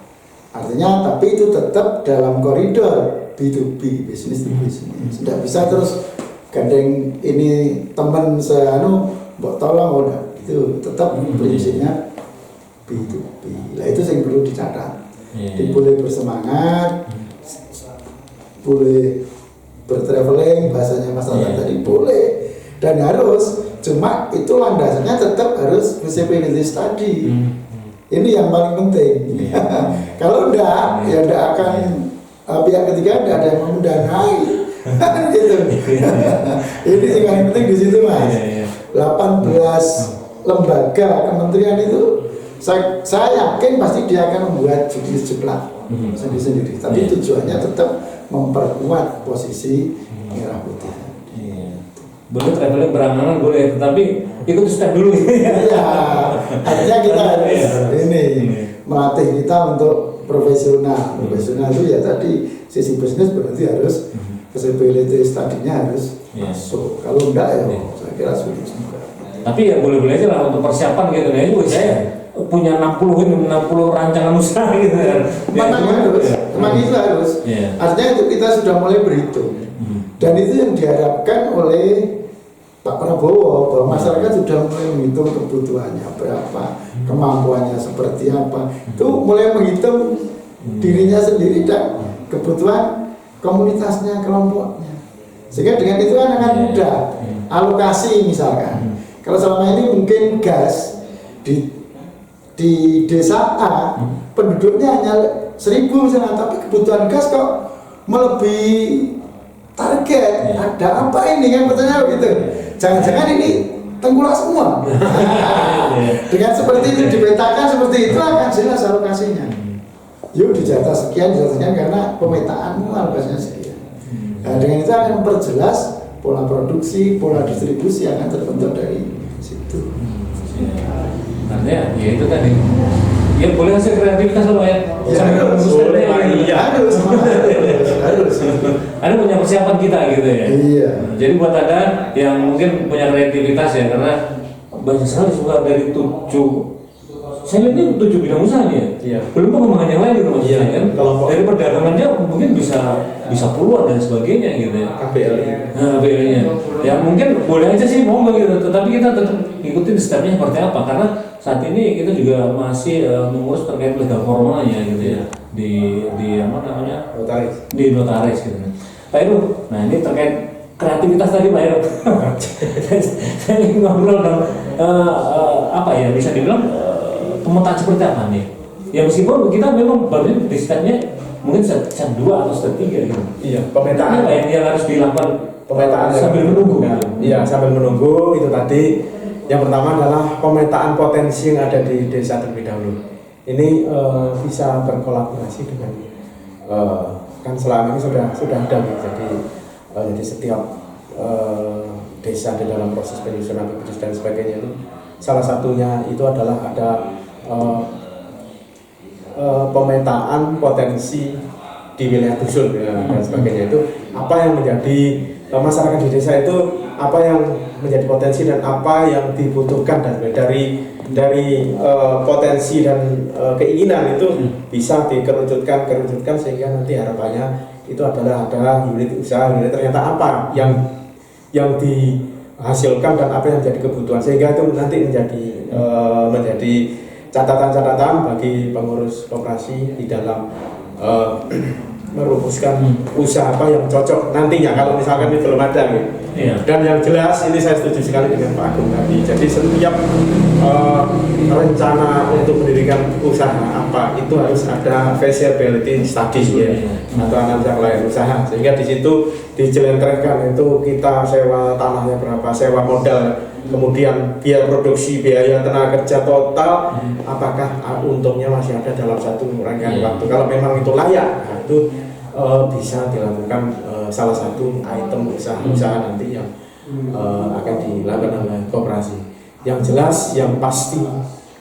Artinya tapi itu tetap dalam koridor B2B, business to business. Tidak bisa terus gandeng ini teman saya buat tolong udah. Itu tetap prinsipnya B2B. Nah itu yang perlu dicatat. Iya. Boleh bersemangat, boleh bertraveling, bahasanya Mas Tatan tadi boleh, dan harus, cuma itu landasannya tetap harus feasibility study. Ini yang paling penting. Kalau enggak, ya enggak akan pihak ketiga enggak ada yang mendanai. Gitu. Ini yang paling penting di situ, Mas. 18 lembaga kementerian itu saya yakin pasti dia akan membuat judi jeplak sendiri-sendiri. Tapi tujuannya tetap memperkuat posisi merah putih. Boleh traveling berangan boleh, tetapi ikut step dulu. Iya, artinya kita harus ini melatih kita untuk profesional. Profesional itu ya tadi sisi bisnis berarti harus feasibility study-nya harus masuk. Kalau enggak ya saya kira sulit juga. Tapi ya boleh-boleh aja lah untuk persiapan gitu. Nah itu saya punya 60 rancangan usaha gitu kan. Memang itu harus. Artinya itu kita sudah mulai berhitung. Dan itu yang diharapkan oleh Pak Prabowo, bahwa masyarakat sudah mulai menghitung kebutuhannya berapa, kemampuannya seperti apa. Itu mulai menghitung dirinya sendiri dan kebutuhan komunitasnya, kelompoknya. Sehingga dengan itu akan mudah. Alokasi misalkan. Kalau selama ini mungkin gas di desa A penduduknya hanya 1.000 misalnya, tapi kebutuhan gas kok melebihi target. Ada apa ini kan pertanyaan begitu. Jangan-jangan ini tengkulak semua. Dengan seperti itu dipetakan seperti itu akan jelas alokasinya. Yuk dijatah sekian karena pemetaanmu alokasinya sekian. Nah, dengan itu akan memperjelas pola produksi, pola distribusi akan terbentuk dari situ. Artinya ya itu tadi. Ya boleh hasil kreativitas loh ya. Harus. Ada punya persiapan kita gitu ya. Iya. Jadi buat Anda yang mungkin punya kreativitas ya, karena banyak sekali suka dari 7. Saya lihat ini 7 bidang usaha nih ya. Iya. Belum pengembangan yang lain gitu maksudnya kan. Kelompok. Dari perdagangannya mungkin bisa puluhan dan sebagainya gitu ya. KBLI. Nah, KBLI-nya. Ya mungkin boleh aja sih monggo gitu, tetapi kita tetap ikutin stepnya seperti apa, karena saat ini kita juga masih mengurus terkait legal formalnya gitu ya di apa namanya Notaris. di notaris gitu. Pak Heru, nah ini terkait kreativitas tadi Pak Heru. Saya ingin ngobrol dong, apa ya bisa dibilang pemetaan seperti apa nih? Ya meskipun kita memang baru di stepnya mungkin step 2 atau step 3 gitu. Iya, pemetaan. Apa yang harus dilakukan Pemetaan sambil menunggu? Iya, sambil menunggu itu tadi. Yang pertama adalah pemetaan potensi yang ada di desa terlebih dahulu. Ini bisa berkolaborasi dengan kan selama ini sudah ada gitu. Jadi setiap desa di dalam proses penyusunan BPJS dan sebagainya itu salah satunya itu adalah ada pemetaan potensi di wilayah dusun dan sebagainya. Itu apa yang menjadi masyarakat di desa itu, apa yang menjadi potensi dan apa yang dibutuhkan, dan dari potensi dan keinginan itu bisa dikerucutkan sehingga nanti harapannya itu adalah ada unit usaha, ternyata apa yang dihasilkan dan apa yang menjadi kebutuhan, sehingga itu nanti menjadi catatan-catatan bagi pengurus koperasi di dalam merumuskan usaha apa yang cocok nantinya kalau misalkan ini belum ada gitu. Iya. Dan yang jelas ini saya setuju sekali dengan Pak Agung tadi. Jadi setiap rencana untuk mendirikan usaha apa itu harus ada feasibility studies ya, atau analisa lain usaha, sehingga di situ dijelentrenkan itu kita sewa tanahnya berapa, sewa modal, kemudian biaya produksi, biaya tenaga kerja total, apakah untungnya masih ada dalam satu rangkaian waktu. Kalau memang itu layak, nah itu bisa dilakukan salah satu item usaha nanti yang akan dilakukan oleh koperasi. Yang jelas, yang pasti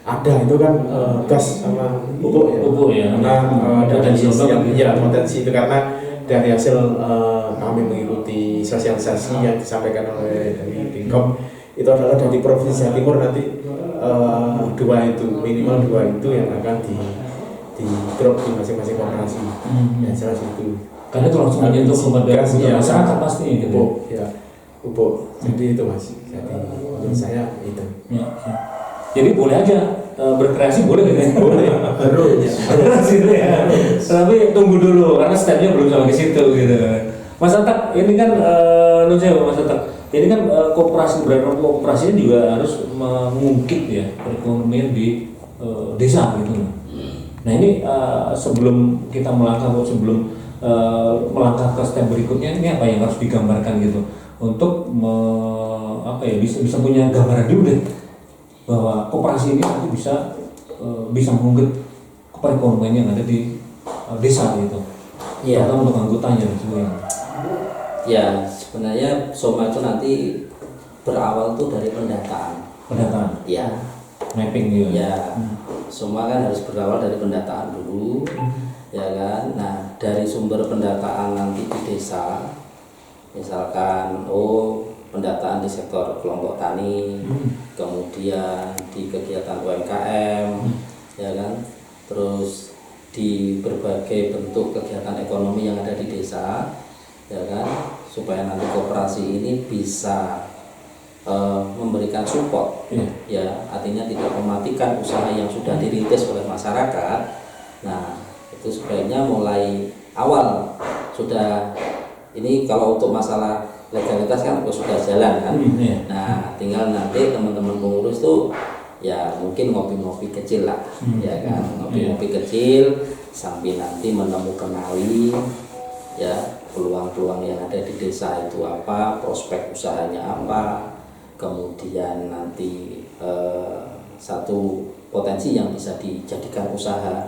ada itu kan gas sama pupuk ya. Pupuk ya. Karena dari sisi yang potensi itu, karena dari hasil kami mengikuti sosialisasi yang disampaikan oleh dari Dinkom itu adalah dari Provinsi Jawa Timur nanti minimal dua itu yang akan di drop di masing-masing koperasi. Yang jelas itu. Karena itu langsung menyentuh kepada masyarakat pasti gitu. Pupuk. Jadi itu Mas. Jadi menurut saya itu. Ya. Jadi boleh aja berkreasi, boleh gitu ya? Boleh, harus. Harus gitu ya. Tapi tunggu dulu karena stepnya belum sampai ke situ gitu. Mas Atak, ini kan menurut saya Mas Atak, ini kan koperasi, beberapa koperasinya juga harus mengungkit ya perekonomian di desa gitu. Nah ini sebelum kita melangkah ke step berikutnya, ini apa yang harus digambarkan gitu untuk bisa punya gambaran dulu deh bahwa koperasi ini nanti bisa mengungkit perekonomian yang ada di desa gitu. Iya. Terutama untuk anggotanya dan sebagainya. Ya, sebenarnya Soma itu nanti berawal tuh dari pendataan. Pendataan, Ya, mapping gitu. ya. Soma kan harus berawal dari pendataan dulu, ya kan. Nah, dari sumber pendataan nanti di desa, misalkan pendataan di sektor kelompok tani, kemudian di kegiatan UMKM, ya kan. Terus di berbagai bentuk kegiatan ekonomi yang ada di desa, ya kan, supaya nanti koperasi ini bisa memberikan support, ya, artinya tidak mematikan usaha yang sudah dirintis oleh masyarakat. Nah, itu sebaiknya mulai awal sudah ini, kalau untuk masalah legalitas kan sudah jalan kan. Nah, tinggal nanti teman-teman pengurus tuh ya mungkin ngopi-ngopi kecil lah, ya kan, ngopi-ngopi kecil sambil nanti menemukan ya peluang-peluang yang ada di desa itu apa, prospek usahanya apa, kemudian nanti satu potensi yang bisa dijadikan usaha,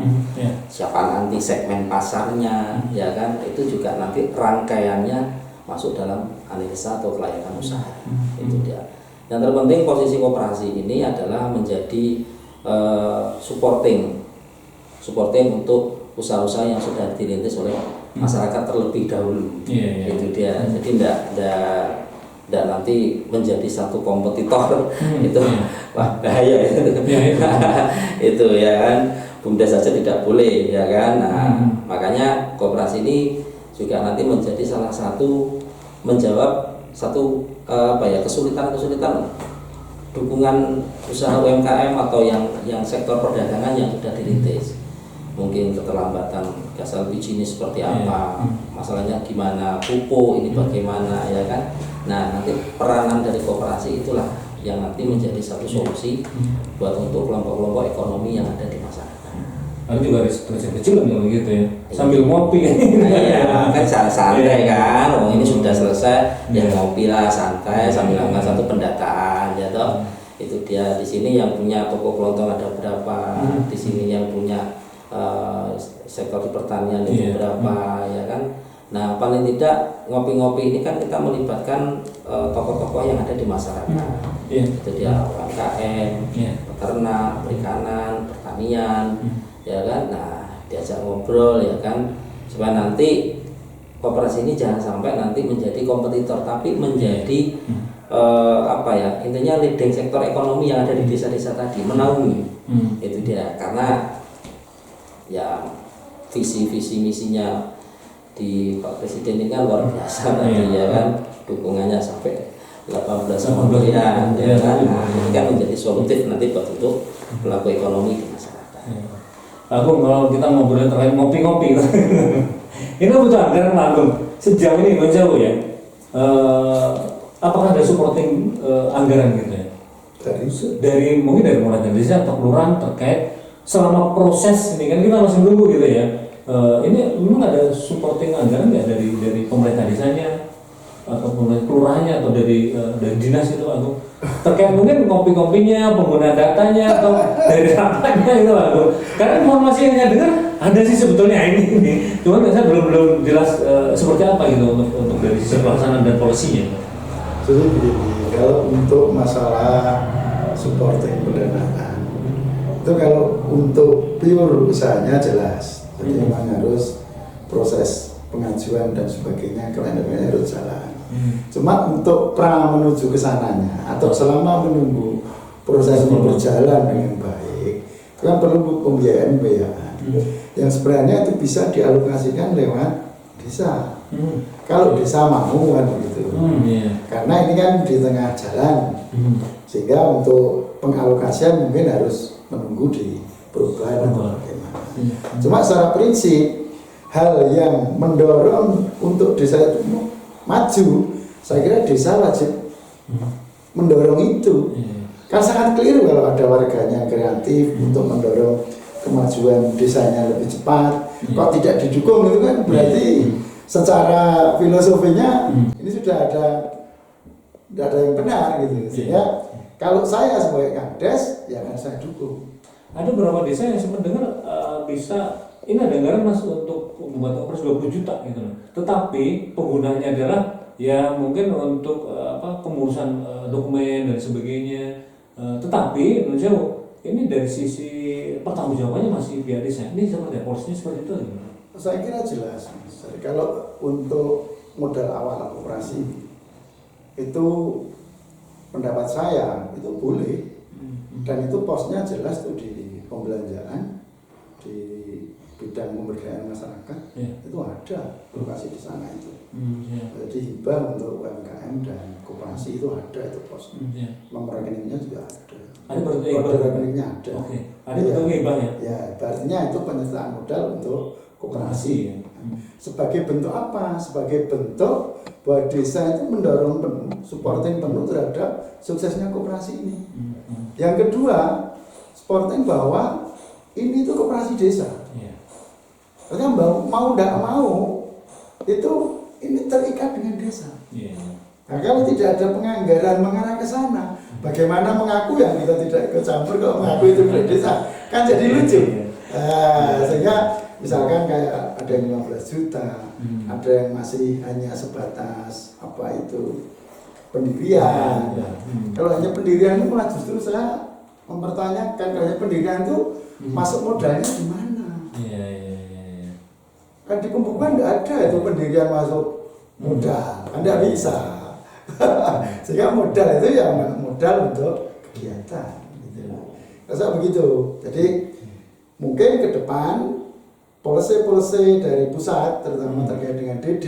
siapa nanti segmen pasarnya, ya kan, itu juga nanti rangkaiannya masuk dalam analisa atau kelayakan usaha. Itu dia. Yang terpenting posisi koperasi ini adalah menjadi supporting untuk usaha-usaha yang sudah dirintis oleh masyarakat terlebih dahulu. Itu dia. Jadi tidak nanti menjadi satu kompetitor. Itu wah bahaya itu. Itu ya kan, BUMDes saja tidak boleh, ya kan. Nah, makanya koperasi ini juga nanti menjadi salah satu menjawab satu kesulitan dukungan usaha UMKM atau yang sektor perdagangan yang sudah dirintis. Mungkin keterlambatan gas LPG ini seperti apa, masalahnya gimana, pupuk ini bagaimana, ya kan. Nah, nanti peranan dari koperasi itulah yang nanti menjadi satu solusi buat untuk kelompok-kelompok ekonomi yang ada di masyarakat. Aku juga riset kecil kan gitu ya, sambil ngopi kan. Iya, kan santai kan. Ini sudah selesai, ya ngopi lah santai sambil melakukan satu pendataan, ya toh. Itu dia. Di sini yang punya toko kelontong ada berapa, di sini yang punya sektor di pertanian itu berapa, ya kan. Nah, paling tidak ngopi-ngopi ini kan kita melibatkan tokoh-tokoh yang ada di masyarakat. Itu dia UMKM, peternak, perikanan, pertanian, ya kan. Nah, diajak ngobrol, ya kan, supaya nanti koperasi ini jangan sampai nanti menjadi kompetitor, tapi menjadi intinya leading sektor ekonomi yang ada di desa-desa tadi, menaungi. Itu dia. Karena ya visi misinya di Pak Presiden ini kan luar biasa tadi, ya kan, dukungannya sampai 18 miliar, ya kan. Nah, ini kan menjadi solutif nanti buat untuk pelaku ekonomi di masyarakat. Aku kalau kita ngobrol terkait ngopi-ngopi ini butuh anggaran langsung sejauh ini menjauh ya. Apakah ada supporting anggaran gitu ya? Dari mungkin dari mulai dari desa atau kelurahan terkait selama proses ini kan kita masih menunggu gitu ya. Ini memang ada supporting anggaran nggak dari pemerintah desanya atau pemerintah kelurahannya atau dari dinas itu aku terkait mungkin kopi-kopinya, pengguna datanya atau dari rapatnya itu aku. Karena informasi yang saya dengar ada sih sebetulnya ini. Cuman saya belum jelas seperti apa gitu untuk dari sisi pelaksanaan dan polisinya. Jadi begini, kalau untuk masalah supporting pendanaan itu kalau untuk pure usahanya jelas, jadi memang harus proses pengajuan dan sebagainya, kelainan-kelainan harus jalan. Cuma untuk menuju ke sananya atau selama menunggu proses ini berjalan dengan baik, itu kan perlu pembiayaan yang sebenarnya itu bisa dialokasikan lewat desa. Kalau desa mau kan begitu. Karena ini kan di tengah jalan, sehingga untuk pengalokasian mungkin harus menunggu di perubahan atau bagaimana. Cuma secara prinsip hal yang mendorong untuk desa itu maju, saya kira desa wajib mendorong itu. Kan sangat keliru kalau ada warganya kreatif untuk mendorong kemajuan desanya lebih cepat. Kok tidak didukung itu kan berarti secara filosofinya ini sudah ada yang benar gitu. Sehingga kalau saya sebagai kades ya akan saya dukung. Ada beberapa desa yang saya mendengar bisa ini ada anggaran Mas untuk membuat operasi 20 juta gitu loh. Tetapi penggunanya adalah ya mungkin untuk pengurusan dokumen dan sebagainya. Tetapi menurut saya ini dari sisi pertanggungjawabannya masih pihak desa. Ini seperti porsinya seperti itu. Saya kira jelas. Jadi kalau untuk modal awal operasi itu pendapat saya itu boleh dan itu posnya jelas tuh di pembelanjaan di bidang pemberdayaan masyarakat itu ada alokasi di sana itu. Jadi hibah untuk UMKM dan koperasi itu ada itu posnya. Nomor rekeningnya juga ada. Ada kode rekeningnya ada. Oke. Ada bentuk hibahnya. Ya, artinya itu penyertaan modal untuk koperasi. Sebagai bentuk apa? Sebagai bentuk bahwa desa itu mendorong penuh, supporting penuh terhadap suksesnya koperasi ini. Yang kedua, supporting bahwa ini itu koperasi desa. Karena mau tidak mau itu ini terikat dengan desa. Nah, kalau tidak ada penganggaran mengarah ke sana, bagaimana mengaku yang kita tidak ikut campur kalau mengaku itu milik desa? Kan jadi lucu. Sehingga misalkan kayak ada yang 15 juta, ada yang masih hanya sebatas apa itu pendirian. Kalau hanya pendirian itu malah justru saya mempertanyakan kalau hanya pendirian itu masuk modalnya di mana? Kan di pembukuan nggak ada itu pendirian masuk modal, kan nggak bisa. Sehingga modal itu ya modal untuk kegiatan. Gitu. Rasa begitu. Jadi mungkin ke depan polisi-polisi dari pusat terutama terkait dengan DD,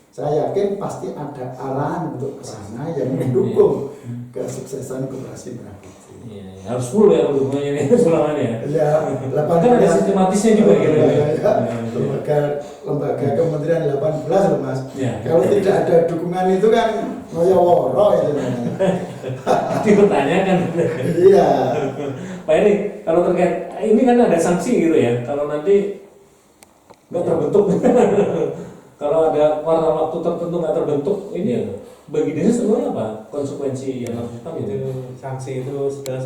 saya yakin pasti ada arahan untuk ke sana yang mendukung kesuksesan koperasi Merah Putih. Harus full ya dukungannya ini selamanya. Ya, kan ada sistematisnya juga gitu. Lembaga kementerian 18 loh Mas. Kalau tidak ada dukungan itu kan ngoyo-woro itu namanya. Dipertanyakan. Iya. Pak Eri, kalau terkait ini kan ada sanksi gitu ya. Kalau nanti nggak terbentuk, kalau ada kuartal waktu tertentu nggak terbentuk, ini bagi desa sebenarnya apa konsekuensi yang harus kita itu sanksi itu sudah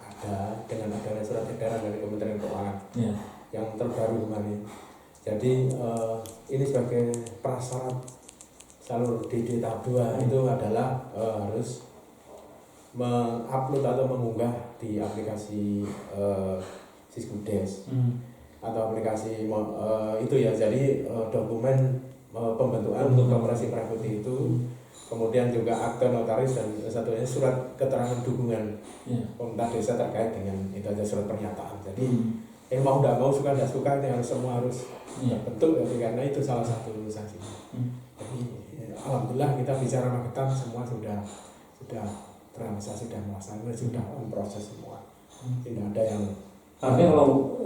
ada dengan adanya surat edaran dari Kementerian Keuangan yang terbaru kemarin. Jadi ini sebagai prasyarat jalur DD tahap 2 itu adalah harus mengupload atau mengunggah di aplikasi Siskudes atau aplikasi itu ya. Jadi dokumen pembentukan untuk koperasi Merah Putih itu, kemudian juga akte notaris dan satunya surat keterangan dukungan pemerintah desa terkait dengan itu aja surat pernyataan. Jadi mau tidak mau suka tidak suka ini harus semua harus terbentuk karena itu salah satu sanksi. Jadi alhamdulillah kita bicara Magetan semua sudah terrealisasi, sudah melaksanakan, sudah on proses semua. Tidak ada yang artinya kalau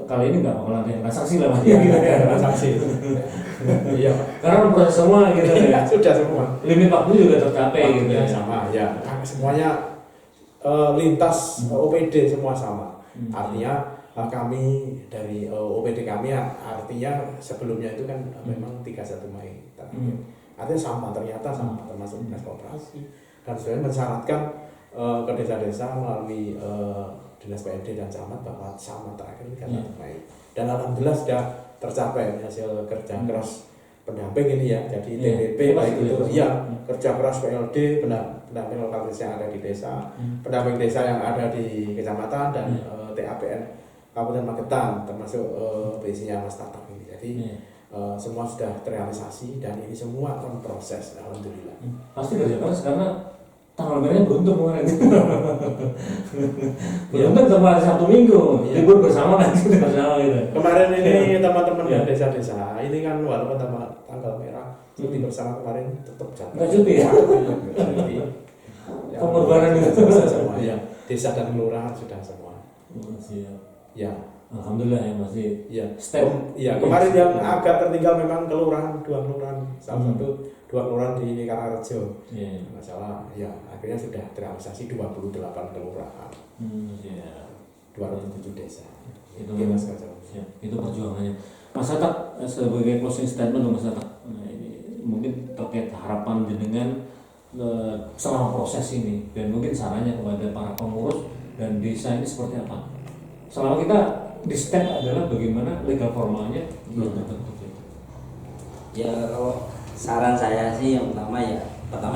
kali ini nggak ada yang transaksi lah gitu ya. Transaksi. Iya. Karena proses semua gitu ya. Sudah semua. Limit waktu juga tercapai gitu ya. Sama ya. Semuanya lintas OPD semua sama. Artinya kami dari OPD kami artinya sebelumnya itu kan memang 31 Mei. Artinya sama, ternyata sama termasuk dinas koperasi dan sebenarnya mensyaratkan ke desa-desa melalui dinas PND dan camat bahwa sama terakhir kan Mei. Dan alhamdulillah sudah tercapai hasil kerja keras pendamping ini ya. Jadi TPP baik itu kerja keras PLD pendamping lokal desa yang ada di desa, pendamping desa yang ada di kecamatan dan TAPN Kabupaten Magetan termasuk BC-nya Mas Tatak ini. Jadi semua sudah terrealisasi dan ini semua on proses alhamdulillah. Pasti kerja keras karena tanggal merahnya beruntung kemarin. Beruntung sama hari Sabtu Minggu, libur bersama kan bersama gitu. Kemarin ini teman-teman yang desa-desa ini kan walaupun tanggal merah cuti bersama kemarin tetap jalan. Nggak cuti ya? Cuti. Pengorbanan itu semua ya. desa dan kelurahan sudah semua. Siap. Ya. Alhamdulillah ya masih Iya. step. Iya, kemarin yang agak tertinggal memang kelurahan, dua kelurahan, salah satu dua kelurahan di Karangrejo. Iya. Masalah, ya akhirnya sudah terrealisasi 28 kelurahan, Iya. 207 desa. Itu Mas Kacau. ya, itu perjuangannya. Mas Atak sebagai closing statement Mas Atak, nah, ini mungkin terkait harapan dengan selama proses ini dan mungkin sarannya kepada para pengurus dan desa ini seperti apa? Selama kita di step adalah bagaimana legal formalnya belum terbentuk. Ya kalau saran saya sih yang pertama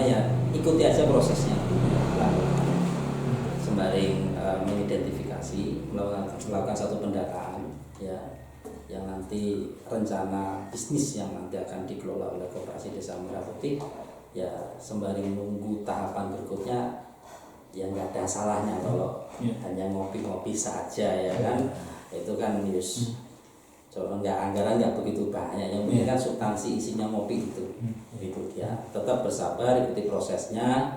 ya ikuti aja prosesnya, sembari mengidentifikasi, melakukan satu pendataan ya, yang nanti rencana bisnis yang nanti akan dikelola oleh Koperasi Desa Merah Putih ya, sembari menunggu tahapan berikutnya ya nggak ada salahnya kalau hanya ngopi-ngopi saja ya kan, itu kan news. Coba anggaran nggak begitu banyak, yang penting kan substansi isinya ngopi itu, gitu ya. Tetap bersabar, ikuti prosesnya.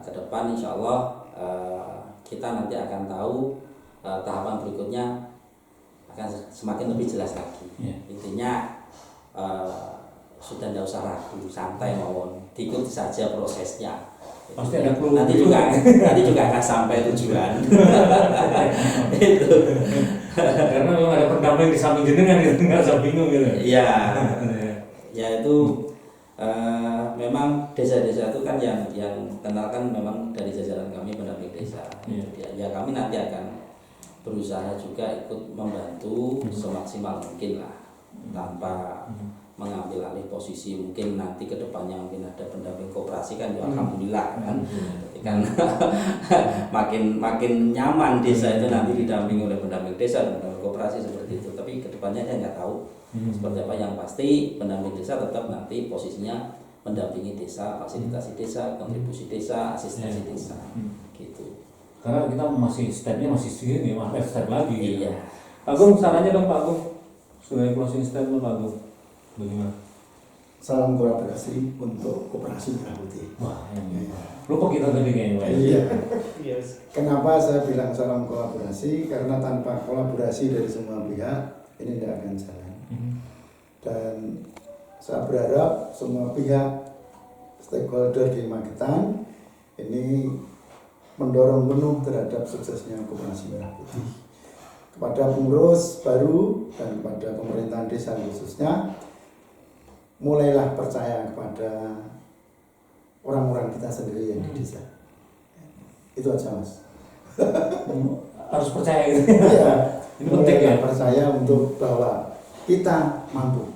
Ke depan insya Allah kita nanti akan tahu tahapan berikutnya akan semakin lebih jelas lagi. Intinya sudah tidak usah ragu, santai mawon, diikuti saja prosesnya. Pasti ada clue. Nanti juga akan sampai tujuan. Itu. Karena memang ada pendamping di samping jenengan gitu, nggak usah bingung gitu. Iya. Ya itu memang desa-desa itu kan yang kenal kan memang dari jajaran kami pendamping desa. Ya kami nanti akan berusaha juga ikut membantu semaksimal mungkin lah, tanpa mengambil alih posisi. Mungkin nanti ke depannya mungkin ada pendamping koperasi kan ya alhamdulillah kan. Kan makin nyaman desa itu nanti didampingi oleh pendamping desa dan pendamping koperasi seperti itu. Tapi ke depannya saya nggak tahu seperti apa. Yang pasti pendamping desa tetap nanti posisinya mendampingi desa, fasilitasi desa, kontribusi desa, asistensi desa gitu. Karena kita stepnya masih segini, step lagi gitu. Iya. Pak Agung, sarannya dong Pak Agung sebagai closing statement Pak Agung, bagaimana? Salam kolaborasi untuk Koperasi Merah Putih. Wah, lupa kita tadi kayaknya Pak. Iya. Yes. Kenapa saya bilang salam kolaborasi? Karena tanpa kolaborasi dari semua pihak ini tidak akan jalan. Dan saya berharap semua pihak stakeholder di Magetan ini mendorong penuh terhadap suksesnya Koperasi Merah Putih. Kepada pengurus baru dan kepada pemerintahan desa khususnya, mulailah percaya kepada orang-orang kita sendiri yang di desa. Itu aja Mas. Harus percaya gitu. Iya. Ini penting ya. Percaya untuk bahwa kita mampu.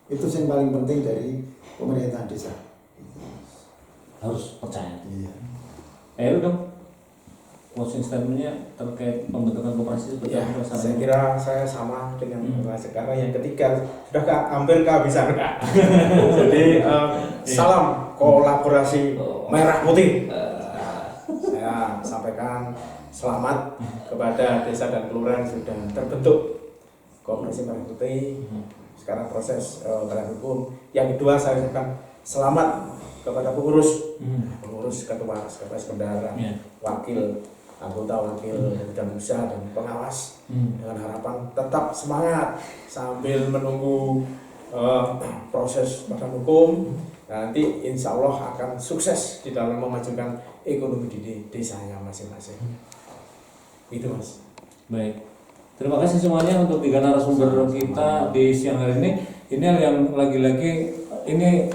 Itu yang paling penting dari pemerintahan desa. Harus percaya. Iya. Lu dong, closing statementnya terkait pembentukan koperasi seperti Ya, apa? saya kira saya sama dengan Mas, karena yang ketiga sudah hampir kehabisan. Jadi salam kolaborasi Merah Putih. Saya sampaikan selamat kepada desa dan kelurahan yang sudah terbentuk Koperasi Merah Putih. Sekarang proses badan hukum. Yang kedua saya ucapkan selamat kepada pengurus, ketua, sekretaris bendahara, wakil, anggota wakil dan usaha dan pengawas, dengan harapan tetap semangat sambil menunggu proses badan hukum. Nanti insya Allah akan sukses di dalam memajukan ekonomi di desanya masing-masing. Itu Mas. Baik. Terima kasih semuanya untuk tiga narasumber kita di siang hari ini. Ini hal yang lagi-lagi ini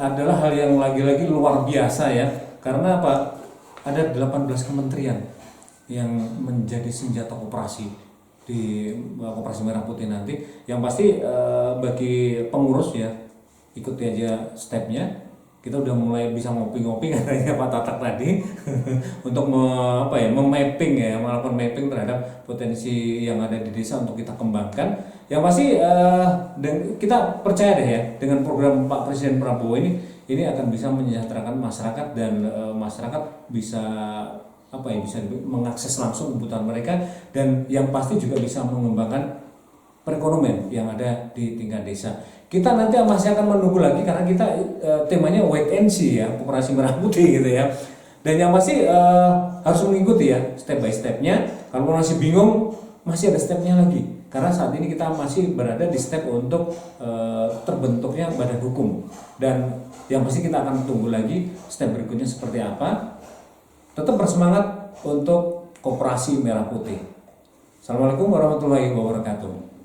adalah hal yang lagi-lagi luar biasa ya. Karena apa? Ada 18 kementerian yang menjadi senjata koperasi di Koperasi Merah Putih nanti. Yang pasti bagi pengurus ya, ikuti aja stepnya. Kita udah mulai bisa ngopi-ngopi katanya Pak Tatak tadi untuk memapping ya, melakukan mapping terhadap potensi yang ada di desa untuk kita kembangkan. Yang pasti dan kita percaya deh ya, dengan program Pak Presiden Prabowo ini akan bisa menyejahterakan masyarakat dan masyarakat bisa bisa mengakses langsung kebutuhan mereka, dan yang pasti juga bisa mengembangkan perekonomian yang ada di tingkat desa. Kita nanti masih akan menunggu lagi karena kita temanya wait and see ya, Koperasi Merah Putih gitu ya. Dan yang pasti harus mengikuti ya step by stepnya. Kalau masih bingung, masih ada stepnya lagi. Karena saat ini kita masih berada di step untuk terbentuknya badan hukum. Dan yang pasti kita akan tunggu lagi step berikutnya seperti apa. Tetap bersemangat untuk Koperasi Merah Putih. Assalamualaikum warahmatullahi wabarakatuh.